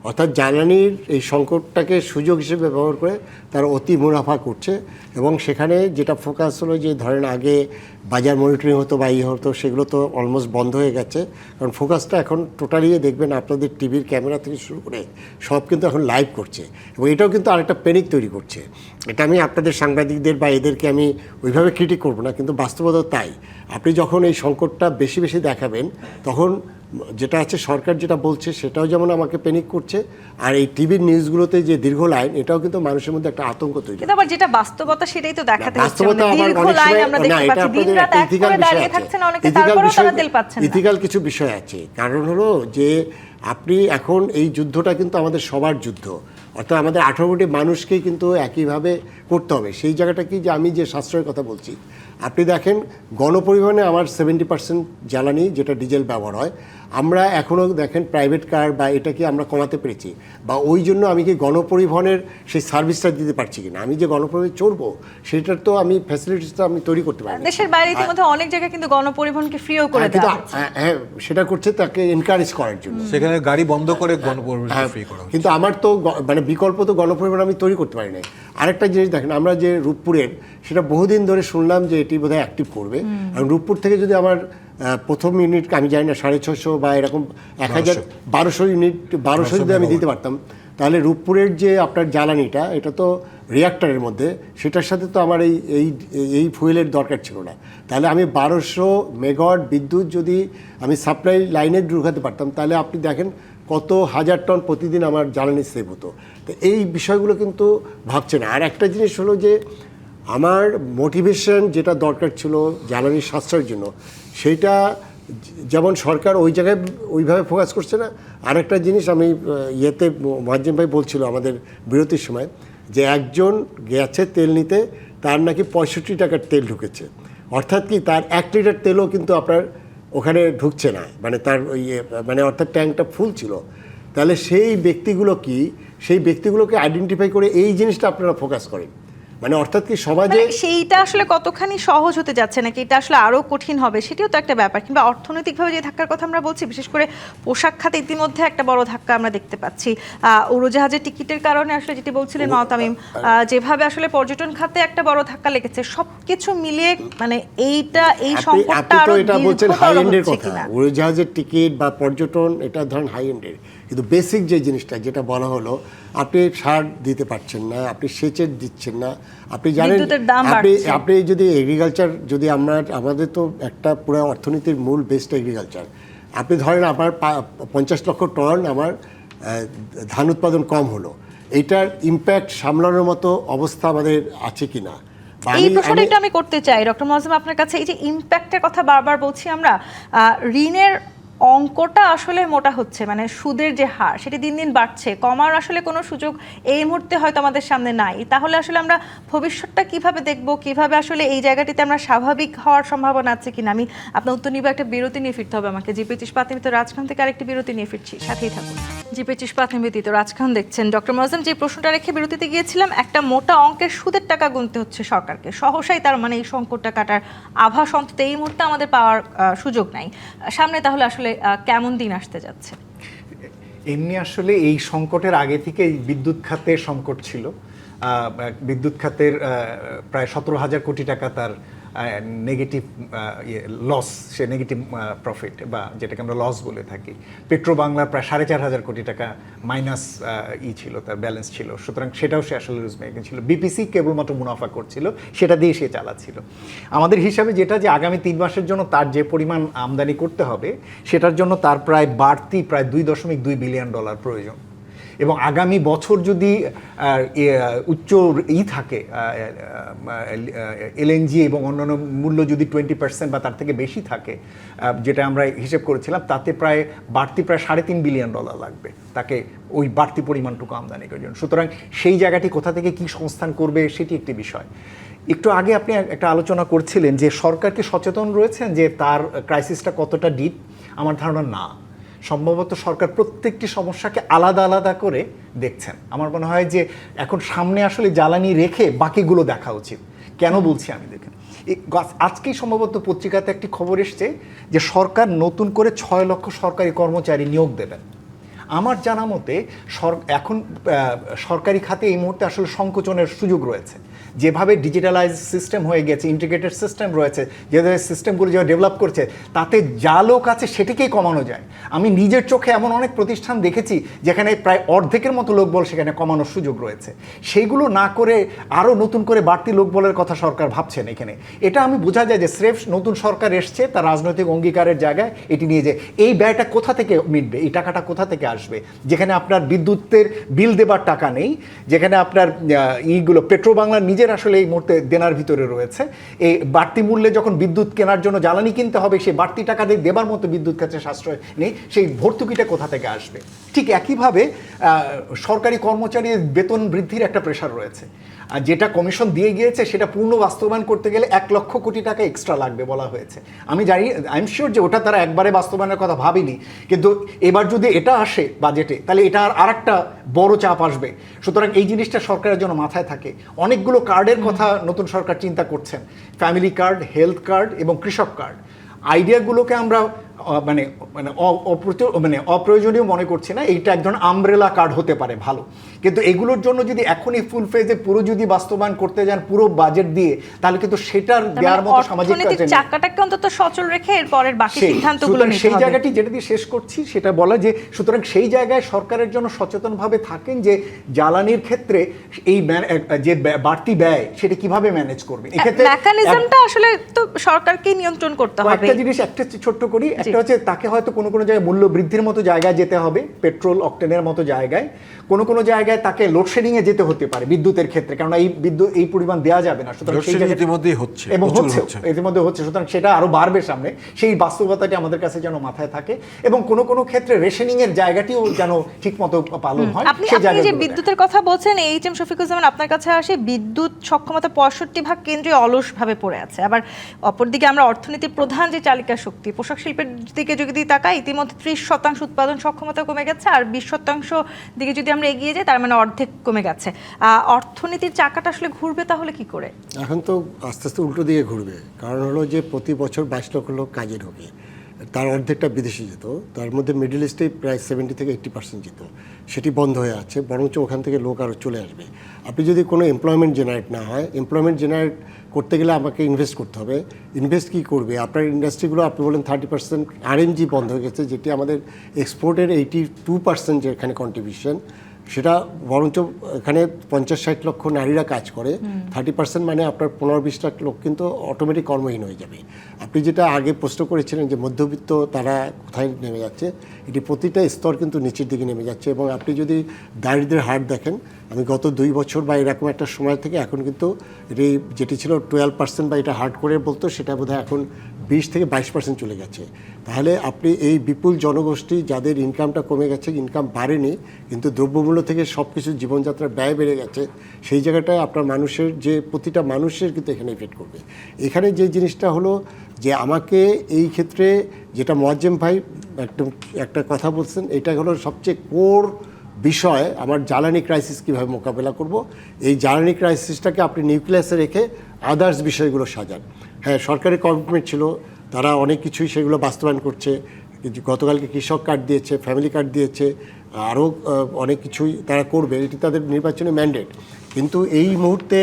অর্থাৎ জ্বালানির এই সংকটটাকে সুযোগ হিসেবে ব্যবহার করে তারা অতি মুনাফা করছে। এবং সেখানে যেটা ফোকাস হলো যে ধরেন আগে বাজার মনিটরিং হতো বা হতো, সেগুলো তো অলমোস্ট বন্ধ হয়ে গেছে, কারণ ফোকাসটা এখন টোটালি দেখবেন আপনাদের টিভির ক্যামেরা থেকে শুরু করে সব কিন্তু এখন লাইভ করছে, এবং এটাও কিন্তু আরেকটা প্যানিক তৈরি করছে। এটা আমি আপনাদের সাংবাদিকদের বা এদেরকে আমি ওইভাবে ক্রিটিক করবো না, কিন্তু বাস্তবতা তাই। আপনি যখন এই সংকটটা বেশি বেশি দেখাবেন তখন যেটা আছে সরকার যেটা বলছে সেটাও যেমন আমাকে প্যানিক করছে, আর এই টিভির নিউজগুলোতে যে দীর্ঘ লাইন এটাও কিন্তু মানুষের মধ্যে একটা আতঙ্ক তৈরি করে। কিন্তু আবার যেটা বাস্তবতা সেটাই তো দেখাতে হচ্ছে। বাস্তবতা আবার দীর্ঘ অনেক লাইন সময় আমরা না, দেখতে এটা পাচ্ছি, দিন আপনাদের রাত এক ইথিক্যাল করে বিষয় দাঁড়িয়ে আছে, থাকছেন অনেকে, তারপরেও তারা তেল পাচ্ছেন না। ইথিক্যাল কিছু বিষয় আছে। কারণ হলো যে আপনি এখন এই যুদ্ধটা কিন্তু আমাদের সবার যুদ্ধ, অর্থাৎ আমাদের 18 কোটি মানুষকেই কিন্তু একইভাবে করতে হবে। সেই জায়গাটা কি যে আমি যে সাশ্রয়ের কথা বলছি, আপনি দেখেন গণপরিবহনে আমার 70% জ্বালানি যেটা ডিজেল ব্যবহার হয়, আমরা এখনও দেখেন প্রাইভেট কার বা এটা কি আমরা কমাতে পেরেছি, বা ওই জন্য আমি কি গণপরিবহনের সেই সার্ভিসটা দিতে পারছি কিনা, আমি যে গণপরিবহনে চড়বো সেটার তো আমি ফ্যাসিলিটিসটা আমি তৈরি করতে পারি। দেশের বাইরে ইতিমধ্যে অনেক জায়গায় কিন্তু গণপরিবহনকে ফ্রিও করে কিন্তু দেওয়া হচ্ছে। হ্যাঁ, সেটা করছে তাকে এনকারেজ করার জন্য। সেখানে গাড়ি বন্ধ করে গণপরিবহন ফ্রি করা হচ্ছে। কিন্তু আমার তো মানে বিকল্প তো গণপরিবহন আমি তৈরি করতে পারি না। আরেকটা জিনিস দেখেন, আমরা যে রূপপুরের সেটা বহুদিন ধরে শুনলাম যে এটি বোধহয় অ্যাক্টিভ করবে, আর রূপপুর থেকে যদি আমার প্রথম ইউনিট আমি জানি না 650 বা এরকম 1200 ইউনিট 1200 যদি আমি দিতে পারতাম, তাহলে রূপপুরের যে আপনার জ্বালানিটা এটা তো রিয়াক্টরের মধ্যে, সেটার সাথে তো আমার এই ফুয়েলের দরকার ছিল না। তাহলে আমি 1200 মেগাওয়াট বিদ্যুৎ যদি আমি সাপ্লাই লাইনে ঢুকাতে পারতাম, তাহলে আপনি দেখেন কত হাজার টন প্রতিদিন আমার জ্বালানি সেভ হতো। তো এই বিষয়গুলো কিন্তু ভাবছে না। আর একটা জিনিস হলো যে আমার মোটিভেশন যেটা দরকার ছিল জ্বালানির সাশ্রয়ের জন্য, সেইটা যেমন সরকার ওই জায়গায় ওইভাবে ফোকাস করছে না। আরেকটা জিনিস আমি ইয়েতে মোয়াজ্জেম ভাই বলছিল আমাদের বিরতির সময় যে একজন গেছে তেল নিতে, তার নাকি 65 টাকার তেল ঢুকেছে, অর্থাৎ কি তার 1 লিটার তেলও কিন্তু আপনার ওখানে ঢুকছে না, মানে তার ওই মানে অর্থাৎ ট্যাঙ্কটা ফুল ছিল। তাহলে সেই ব্যক্তিগুলো কি, সেই ব্যক্তিগুলোকে আইডেন্টিফাই করে এই জিনিসটা আপনারা ফোকাস করেন, মানে অর্থাৎ কি সমাজে সেইটা আসলে কতখানি সহজ হতে যাচ্ছে নাকি এটা আসলে আরো কঠিন হবে, সেটিও তো একটা ব্যাপার। কিংবা অর্থনৈতিকভাবে যে ধাক্কার কথা আমরা বলছি, বিশেষ করে পোশাক খাতে ইতিমধ্যে একটা বড় ধাক্কা আমরা দেখতে পাচ্ছি। উড়োজাহাজের টিকিটের কারণে আসলে যেটি বলছিলেন মাহতামিম, যেভাবে আসলে পর্যটন খাতে একটা বড় ধাক্কা লেগেছে, সবকিছু মিলিয়ে মানে এই সংকটটা আপনি আরো তো এটা বলছেন হাই এন্ডের কথা, কিনা? উড়োজাহাজের টিকিট বা পর্যটন এটা ধরেন হাই এন্ডের, কিন্তু বেসিক যে জিনিসটা যেটা বলা হলো, আপনি সার দিতে পারছেন না, আপনি সেচের দিচ্ছেন না, আপনি জানেন আপনি যদি এগ্রিকালচার যদি আমাদের তো একটা পুরো অর্থনীতির মূল বেসটা এগ্রিকালচার, আপনি ধরেন আমার 50 লক্ষ টন আমার ধান উৎপাদন কম হলো, এইটার ইম্প্যাক্ট সামলানোর মতো অবস্থা আমাদের আছে কিনা। এই প্রশ্নটা আমি করতে চাই ডক্টর মোয়াজ্জেম আপনার কাছে। এই যে ইম্প্যাক্টের কথা বারবার বলছি আমরা, ঋণের অঙ্কটা আসলে মোটা হচ্ছে, মানে সুদের যে হার সেটি দিন দিন বাড়ছে, কমার আসলে কোনো সুযোগ এই মুহূর্তে হয়তো আমাদের সামনে নাই। তাহলে আসলে আমরা ভবিষ্যৎটা কিভাবে দেখব, কিভাবে আসলে এই জায়গাটিতে আমরা স্বাভাবিক হওয়ার সম্ভাবনা আছে কিনা? আমি আপনার উত্তর নিব, একটা বিরতি নিয়ে ফিরতে হবে আমাকে। জিপি ইস্পাত নিবেদিত রাজখান থেকে আরেকটি বিরতি নিয়ে ফিরছি, সাথেই থাকুন। জিপি ইস্পাত নিবেদিত রাজখান দেখছেন। ডক্টর মোয়াজ্জেম, যে প্রশ্নটা রেখে বিরতিতে গিয়েছিলাম, একটা মোটা অঙ্কের সুদের টাকা গুনতে হচ্ছে সরকারকে সহসাই, তার মানে এই সংকটটা কাটার আভাস অন্তত এই মুহূর্তে আমাদের পাওয়ার সুযোগ নাই। সামনে তাহলে আসলে কেমন দিন আসতে যাচ্ছে? এমনি আসলে এই সংকটের আগে থেকে বিদ্যুৎ খাতের সংকট ছিল। বিদ্যুৎ খাতের প্রায় 17,000 কোটি টাকা তার নেগেটিভ লস, সে নেগেটিভ প্রফিট বা যেটাকে আমরা লস বলে থাকি। পেট্রো বাংলার প্রায় 4,500 কোটি টাকা মাইনাস ছিল, তার ব্যালেন্স ছিল, সুতরাং সেটাও সে আসলে লুজ মেকিং ছিল। বিপিসি কেবলমাত্র মুনাফা করছিল, সেটা দিয়ে সে চালাচ্ছিল। আমাদের হিসাবে যেটা যে আগামী 3 মাসের জন্য তার যে পরিমাণ আমদানি করতে হবে, সেটার জন্য তার প্রায় বাড়তি প্রায় $2.2 বিলিয়ন প্রয়োজন। এবং আগামী বছর যদি উচ্চ থাকে এলএনজি এবং অন্যান্য মূল্য যদি 20% বা তার থেকে বেশি থাকে, যেটা আমরা হিসেব করেছিলাম, তাতে বাড়তি প্রায় $3.5 বিলিয়ন লাগবে তাকে ওই বাড়তি পরিমাণটুকু আমদানি করার জন্য। সুতরাং সেই জায়গাটি কোথা থেকে কি সংস্থান করবে সেটি একটি বিষয়। একটু আগে আপনি একটা আলোচনা করছিলেন যে সরকার কি সচেতন রয়েছেন যে তার ক্রাইসিসটা কতটা ডিপ। আমার ধারণা না, সম্ভবত সরকার প্রত্যেকটি সমস্যাকে আলাদা আলাদা করে দেখছেন। আমার মনে হয় যে এখন সামনে আসলে জ্বালানি রেখে বাকিগুলো দেখা উচিত। কেন বলছি আমি, দেখেন আজকেই সম্ভবত পত্রিকাতে একটি খবর এসছে যে সরকার নতুন করে 6 লক্ষ সরকারি কর্মচারী নিয়োগ দেবেন। আমার জানা মতে এখন সরকারি খাতে এই মুহূর্তে আসলে সংকোচনের সুযোগ রয়েছে। যেভাবে ডিজিটালাইজ সিস্টেম হয়ে গেছে, ইন্টিগ্রেটেড সিস্টেম রয়েছে, যেভাবে সিস্টেমগুলো যেভাবে ডেভেলপ করছে, তাতে যা লোক আছে সেটিকেই কমানো যায়। আমি নিজের চোখে এমন অনেক প্রতিষ্ঠান দেখেছি যেখানে প্রায় অর্ধেকের মতো লোকবল সেখানে কমানোর সুযোগ রয়েছে। সেইগুলো না করে আরও নতুন করে বাড়তি লোকবলের কথা সরকার ভাবছেন এখানে। এটা আমি বোঝা যায় যে স্রেফ নতুন সরকার এসছে, তার রাজনৈতিক অঙ্গীকারের জায়গায় এটি নিয়ে যায়। এই ব্যয়টা কোথা থেকে মিটবে, এই টাকাটা কোথা থেকে আসবে? যেখানে আপনার বিদ্যুতের বিল দেবার টাকা নেই, যেখানে আপনার পেট্রো বাংলার নিজের আসলে এই মুহূর্তে দেনার ভিতরে রয়েছে। এই বাড়তি মূল্যে যখন বিদ্যুৎ কেনার জন্য জ্বালানি কিনতে হবে, সেই বাড়তি টাকা দিয়ে দেবার মতো বিদ্যুৎ কাছে সাশ্রয় নেই, সেই ভর্তুকিটা কোথা থেকে আসবে? ঠিক একইভাবে সরকারি কর্মচারীর বেতন বৃদ্ধির একটা প্রেশার রয়েছে। আর যেটা কমিশন দিয়ে গিয়েছে সেটা পূর্ণ বাস্তবায়ন করতে গেলে 1 লক্ষ কোটি টাকা এক্সট্রা লাগবে বলা হয়েছে। আমি জানি, আই এম শিওর যে ওটা তারা একবারে বাস্তবায়নের কথা ভাবেনি, কিন্তু এবার যদি এটা আসে বাজেটে, তাহলে এটা আর একটা বড় চাপ আসবে। সুতরাং এই জিনিসটা সরকারের জন্য মাথায় থাকে। অনেকগুলো কার্ডের কথা নতুন সরকার চিন্তা করছেন, ফ্যামিলি কার্ড, হেলথ কার্ড এবং কৃষক কার্ড। আইডিয়াগুলোকে আমরা অপ্রয়োজনীয় মনে করছি না। এইটা এক ধরনের আমব্রেলা কার্ড হতে পারে, ভালো, কিন্তু এগুলোর জন্য যদি এখনই ফুল ফেজে পুরো যদি বাস্তবায়ন করতে যান পুরো বাজেট দিয়ে, তাহলে কিন্তু সেটার দেওয়ার মতো সামাজিক চাকাটাকে অন্তত সচল রেখে এরপরের বাকি সিদ্ধান্তগুলো নিতে হবে। সেই জায়গাটি যেটা দিয়ে শেষ করছি সেটা বলা যে, সুতরাং সেই জায়গায় সরকারের জন্য সচেতনভাবে থাকেন যে জ্বালানির ক্ষেত্রে এই যে বাড়তি ব্যয় সেটা কিভাবে ম্যানেজ করবে। এক্ষেত্রে মেকানিজমটা আসলে তো সরকারকে নিয়ন্ত্রণ করতে হবে। একটা জিনিস একটা ছোট্ট করি, একটা হচ্ছে তাকে হয়তো কোনো কোনো জায়গায় মূল্য বৃদ্ধির মতো জায়গায় যেতে হবে, পেট্রোল অকটেনের মতো জায়গায়। কোনো কোনো জায়গায় তাকে লোডশেডিংয়ে যেতে হতে পারে বিদ্যুতের ক্ষেত্রে, কারণ এই বিদ্যুৎ এই পরিমাণ দেওয়া যাবে না। সুতরাং সেই জায়গায় ইতিমধ্যেই হচ্ছে এবং ইতিমধ্যে হচ্ছে, সুতরাং সেটা আরো বাড়বে সামনে। সেই বাস্তবতাটি আমাদের কাছে যেন মাথায় থাকে, এবং কোনো কোনো ক্ষেত্রে রেশনিং এর জায়গাটিও যেন ঠিকমতো পালন হয়। আপনি যে বিদ্যুতের কথা বলছেন, এইচএম শফিকুজ্জামান, আপনার কাছে আসে বিদ্যুৎ সক্ষমতা 65% কেন্দ্রে অলসভাবে পড়ে আছে। আবার অপরদিকে আমরা অর্থনীতির প্রধান যে চালিকা শক্তি পোশাক শিল্পের দিকে যদি তাকাই, ইতিমধ্যে 30% উৎপাদন সক্ষমতা কমে গেছে, আর 20% দিকে যদি আমরা এগিয়ে যাই তার মানে অর্ধেক কমে গেছে। অর্থনীতির চাকাটা আসলে ঘুরবে তাহলে কি করে? এখন তো আস্তে আস্তে উল্টো দিকে ঘুরবে। কারণ হলো যে প্রতি বছর 22 লক্ষ লোক কাজে ঢোকে, তার অর্ধেকটা বিদেশে যেত, তার মধ্যে মিডল ইস্টে প্রায় 70 থেকে 80% যেত, সেটি বন্ধ হয়ে আছে, বরঞ্চ ওখান থেকে লোক আরও চলে আসবে। আপনি যদি কোনো এমপ্লয়মেন্ট জেনারেট না হয়, এমপ্লয়মেন্ট জেনারেট করতে গেলে আমাকে ইনভেস্ট করতে হবে। ইনভেস্ট কী করবে? আপনার ইন্ডাস্ট্রিগুলো, আপনি বলেন 30% আরএনজি বন্ধ হয়ে গেছে, যেটি আমাদের এক্সপোর্টের 82% যেখানে কন্ট্রিবিউশন, সেটা বরঞ্চ এখানে 50-60 লক্ষ নারীরা কাজ করে। 30% মানে আপনার 15-20 লাখ লোক কিন্তু অটোমেটিক কর্মহীন হয়ে যাবে। আপনি যেটা আগে প্রশ্ন করেছিলেন যে মধ্যবিত্ত তারা কোথায় নেমে যাচ্ছে, এটি প্রতিটা স্তর কিন্তু নিচের দিকে নেমে যাচ্ছে। এবং আপনি যদি দারিদ্র্যের হার দেখেন, আমি গত 2 বছর বা এরকম একটা সময় থেকে এখন কিন্তু এটি যেটি ছিল 12% বা এটা হার্ড করে বলতো, সেটা বোধহয় এখন 20 থেকে 22% চলে গেছে। তাহলে আপনি এই বিপুল জনগোষ্ঠী যাদের ইনকামটা কমে গেছে, ইনকাম বাড়েনি কিন্তু দ্রব্যমূল্য থেকে সব কিছু জীবনযাত্রার ব্যয় বেড়ে গেছে, সেই জায়গাটায় আপনার মানুষের যে প্রতিটা মানুষের কিন্তু এখানে ইফেক্ট করবে। এখানে যে জিনিসটা হলো যে আমাকে এই ক্ষেত্রে যেটা মোয়াজ্জেম ভাই একটা কথা বলছেন, এটা হলো সবচেয়ে কোর বিষয়, আমার জ্বালানি ক্রাইসিস কীভাবে মোকাবেলা করব। এই জ্বালানি ক্রাইসিসটাকে আপনি নিউক্লিয়াসে রেখে আদার্স বিষয়গুলো সাজান। হ্যাঁ, সরকারি কমিটমেন্ট ছিল, তারা অনেক কিছুই সেগুলো বাস্তবায়ন করছে। গতকালকে কৃষক কার্ড দিয়েছে, ফ্যামিলি কার্ড দিয়েছে, আরও অনেক কিছুই তারা করবে, এটি তাদের নির্বাচনী ম্যান্ডেট। কিন্তু এই মুহূর্তে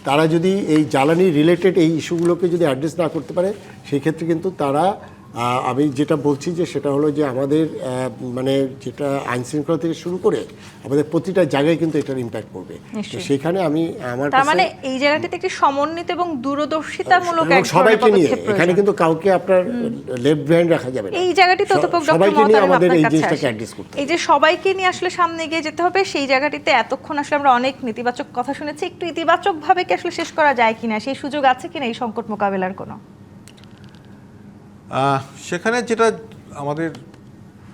তারা যদি এই জ্বালানি রিলেটেড এই ইস্যুগুলোকে যদি অ্যাড্রেস না করতে পারে, সেই ক্ষেত্রে কিন্তু তারা আমি যেটা বলছি যে সেটা হলো যে আমাদের মানে যেটা আইন শৃঙ্খলা থেকে শুরু করে আমাদের প্রতিটা জায়গায় কিন্তু এটার ইম্প্যাক্ট পড়বে। তো নিশ্চয়ই। সেখানে আমি আমার তার কাছে মানে এই জায়গাটিতে একটি সমন্বিত এবং দূরদর্শিতামূলক এবং এক ধরনের সবাইকে নিয়ে পদক্ষেপ এখানে প্রয়োজন। কিন্তু কাউকে আপনার লেফট বিহাইন্ড রাখা যাবে না। এই জায়গাটি ততপক ডক্টর সবাইকে নিয়ে মহতাব আমাদের আপনার এই কাছে জিনিসটাকে আসি। অ্যাড্রেস করতে হবে। এই যে সবাইকে নিয়ে আসলে সামনে এগিয়ে যেতে হবে, সেই জায়গাটিতে এতক্ষণ আসলে আমরা অনেক নেতিবাচক কথা শুনেছি, একটু ইতিবাচক ভাবে কি আসলে শেষ করা যায় কিনা, সেই সুযোগ আছে কিনা এই সংকট মোকাবেলার কোনো? সেখানে যেটা আমাদের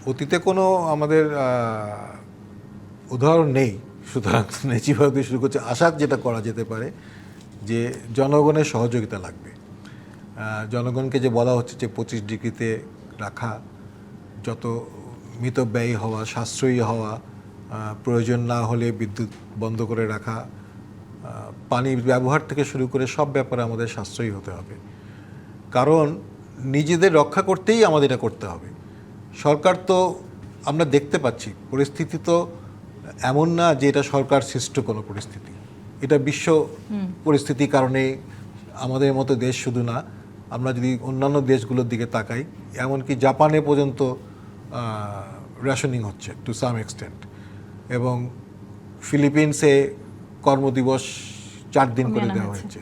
অতীতে কোনো আমাদের উদাহরণ নেই, সুতরাং নেচিভাবে শুরু করছে। আশা যেটা করা যেতে পারে যে জনগণের সহযোগিতা লাগবে। জনগণকে যে বলা হচ্ছে যে 25 ডিগ্রিতে রাখা, যত মিতব্যয়ী হওয়া, সাশ্রয়ী হওয়া, প্রয়োজন না হলে বিদ্যুৎ বন্ধ করে রাখা, পানির ব্যবহার থেকে শুরু করে সব ব্যাপারে আমাদের সাশ্রয়ী হতে হবে। কারণ নিজেদের রক্ষা করতেই আমাদের এটা করতে হবে। সরকার তো আমরা দেখতে পাচ্ছি পরিস্থিতি তো এমন না যে এটা সরকার সৃষ্ট কোনো পরিস্থিতি, এটা বিশ্ব পরিস্থিতির কারণে আমাদের মতো দেশ শুধু না, আমরা যদি অন্যান্য দেশগুলোর দিকে তাকাই, এমনকি জাপানে পর্যন্ত রেশনিং হচ্ছে টু সাম এক্সটেন্ট, এবং ফিলিপিন্সে কর্মদিবস 4 দিন করে দেওয়া হয়েছে,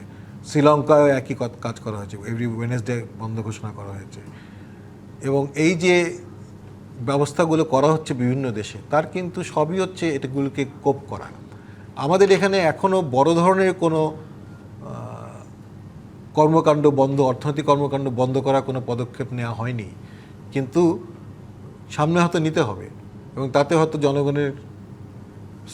শ্রীলঙ্কায় একই কাজ করা হয়েছে, এভরি ওয়েনেসডে বন্ধ ঘোষণা করা হয়েছে। এবং এই যে ব্যবস্থাগুলো করা হচ্ছে বিভিন্ন দেশে, তার কিন্তু সবই হচ্ছে এটাগুলোকে কোপ করা। আমাদের এখানে এখনও বড় ধরনের কোনো কর্মকাণ্ড বন্ধ, অর্থনৈতিক কর্মকাণ্ড বন্ধ করার কোনো পদক্ষেপ নেওয়া হয়নি, কিন্তু সামনে হয়তো নিতে হবে, এবং তাতে হয়তো জনগণের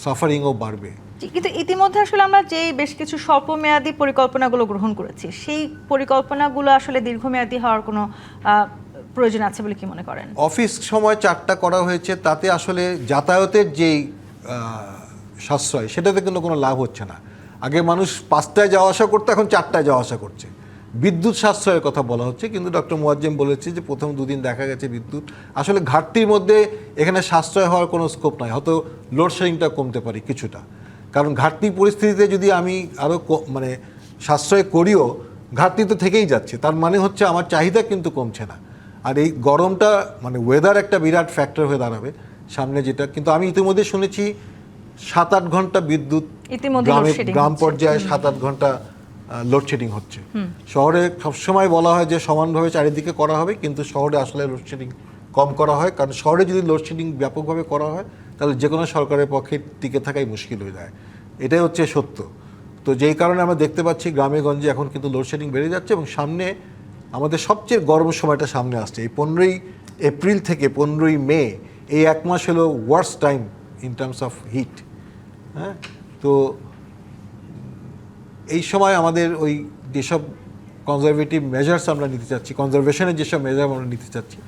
সাফারিংও বাড়বে। কিন্তু ইতিমধ্যে আসলে আমরা যে বেশ কিছু স্বল্পমেয়াদী পরিকল্পনাগুলো গ্রহণ করেছি, সেই পরিকল্পনাগুলো আসলে দীর্ঘমেয়াদী হওয়ার কোনো প্রয়োজন আছে বলে কি মনে করেন? অফিস সময় 4টা করা হয়েছে, তাতে আসলে যাতায়াতের যেই সাশ্রয়, সেটাতে কিন্তু কোনো লাভ হচ্ছে না। আগে মানুষ 5টায় যাওয়া আসা করতো, এখন 4টায় যাওয়া আসা করছে। বিদ্যুৎ সাশ্রয়ের কথা বলা হচ্ছে, কিন্তু ডক্টর মোয়াজ্জেম বলেছে যে প্রথম 2 দিন দেখা গেছে বিদ্যুৎ আসলে ঘাটতির মধ্যে, এখানে সাশ্রয় হওয়ার কোনো স্কোপ নাই। হয়তো লোডশেডিংটা কমতে পারে কিছুটা, কারণ ঘাটতি পরিস্থিতিতে যদি আমি আরও মানে সাশ্রয় করিও, ঘাটতি তো থেকেই যাচ্ছে, তার মানে হচ্ছে আমার চাহিদা কিন্তু কমছে না। আর এই গরমটা মানে ওয়েদার একটা বিরাট ফ্যাক্টর হয়ে দাঁড়াবে সামনে, যেটা কিন্তু আমি ইতিমধ্যে শুনেছি 7-8 ঘন্টা বিদ্যুৎ ইতিমধ্যে loadshedding গ্রাম হচ্ছে। পর্যায়ে 7-8 ঘন্টা লোডশেডিং হচ্ছে। শহরে সবসময় বলা হয় যে সমানভাবে চারিদিকে করা হবে, কিন্তু শহরে আসলে লোডশেডিং কম করা হয়, কারণ শহরে যদি লোডশেডিং ব্যাপকভাবে করা হয় তাহলে যে কোনো সরকারের পক্ষে টিকে থাকাই মুশকিল হয়ে যায়। এটাই হচ্ছে সত্য। তো যেই কারণে আমরা দেখতে পাচ্ছি গ্রামে গঞ্জে এখন কিন্তু লোডশেডিং বেড়ে যাচ্ছে, এবং সামনে আমাদের সবচেয়ে গরম সময়টা সামনে আসছে। এই 15ই এপ্রিল থেকে 15ই মে, এই 1 মাস হলো worst time in terms of heat. হ্যাঁ, তো এই সময় আমাদের ওই যেসব কনজারভেটিভ মেজার্স আমরা নিতে চাচ্ছি, কনজারভেশনের যেসব মেজার আমরা নিতে চাচ্ছি,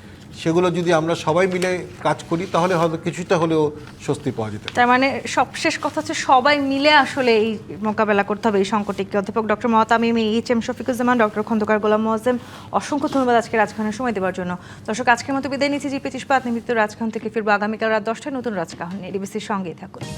সেগুলো যদি আমরা সবাই মিলে কাজ করি তাহলে হয়তো কিছুটা হলেও স্বস্তি পাওয়া যেতে পারে। তার মানে সবশেষ কথা হচ্ছে সবাই মিলে আসলে এই মোকাবেলা করতে হবে এই সংকটটিকে। অধ্যাপক doctor Mohtamim, HM. Shafiquzzaman, doctor Khondaker Golam Moazzem, অসংখ্য ধন্যবাদ আজকে রাজকাহনের সময় দেওয়ার জন্য। দর্শক, আজকের মতো বিদায় নিচ্ছি। জিপি 25 নিমিত্ত রাজকাহন থেকে ফিরবো আগামীকাল রাত 10টায় নতুন রাজকাহন নিয়ে। ডিবিসির সঙ্গেই থাকুন।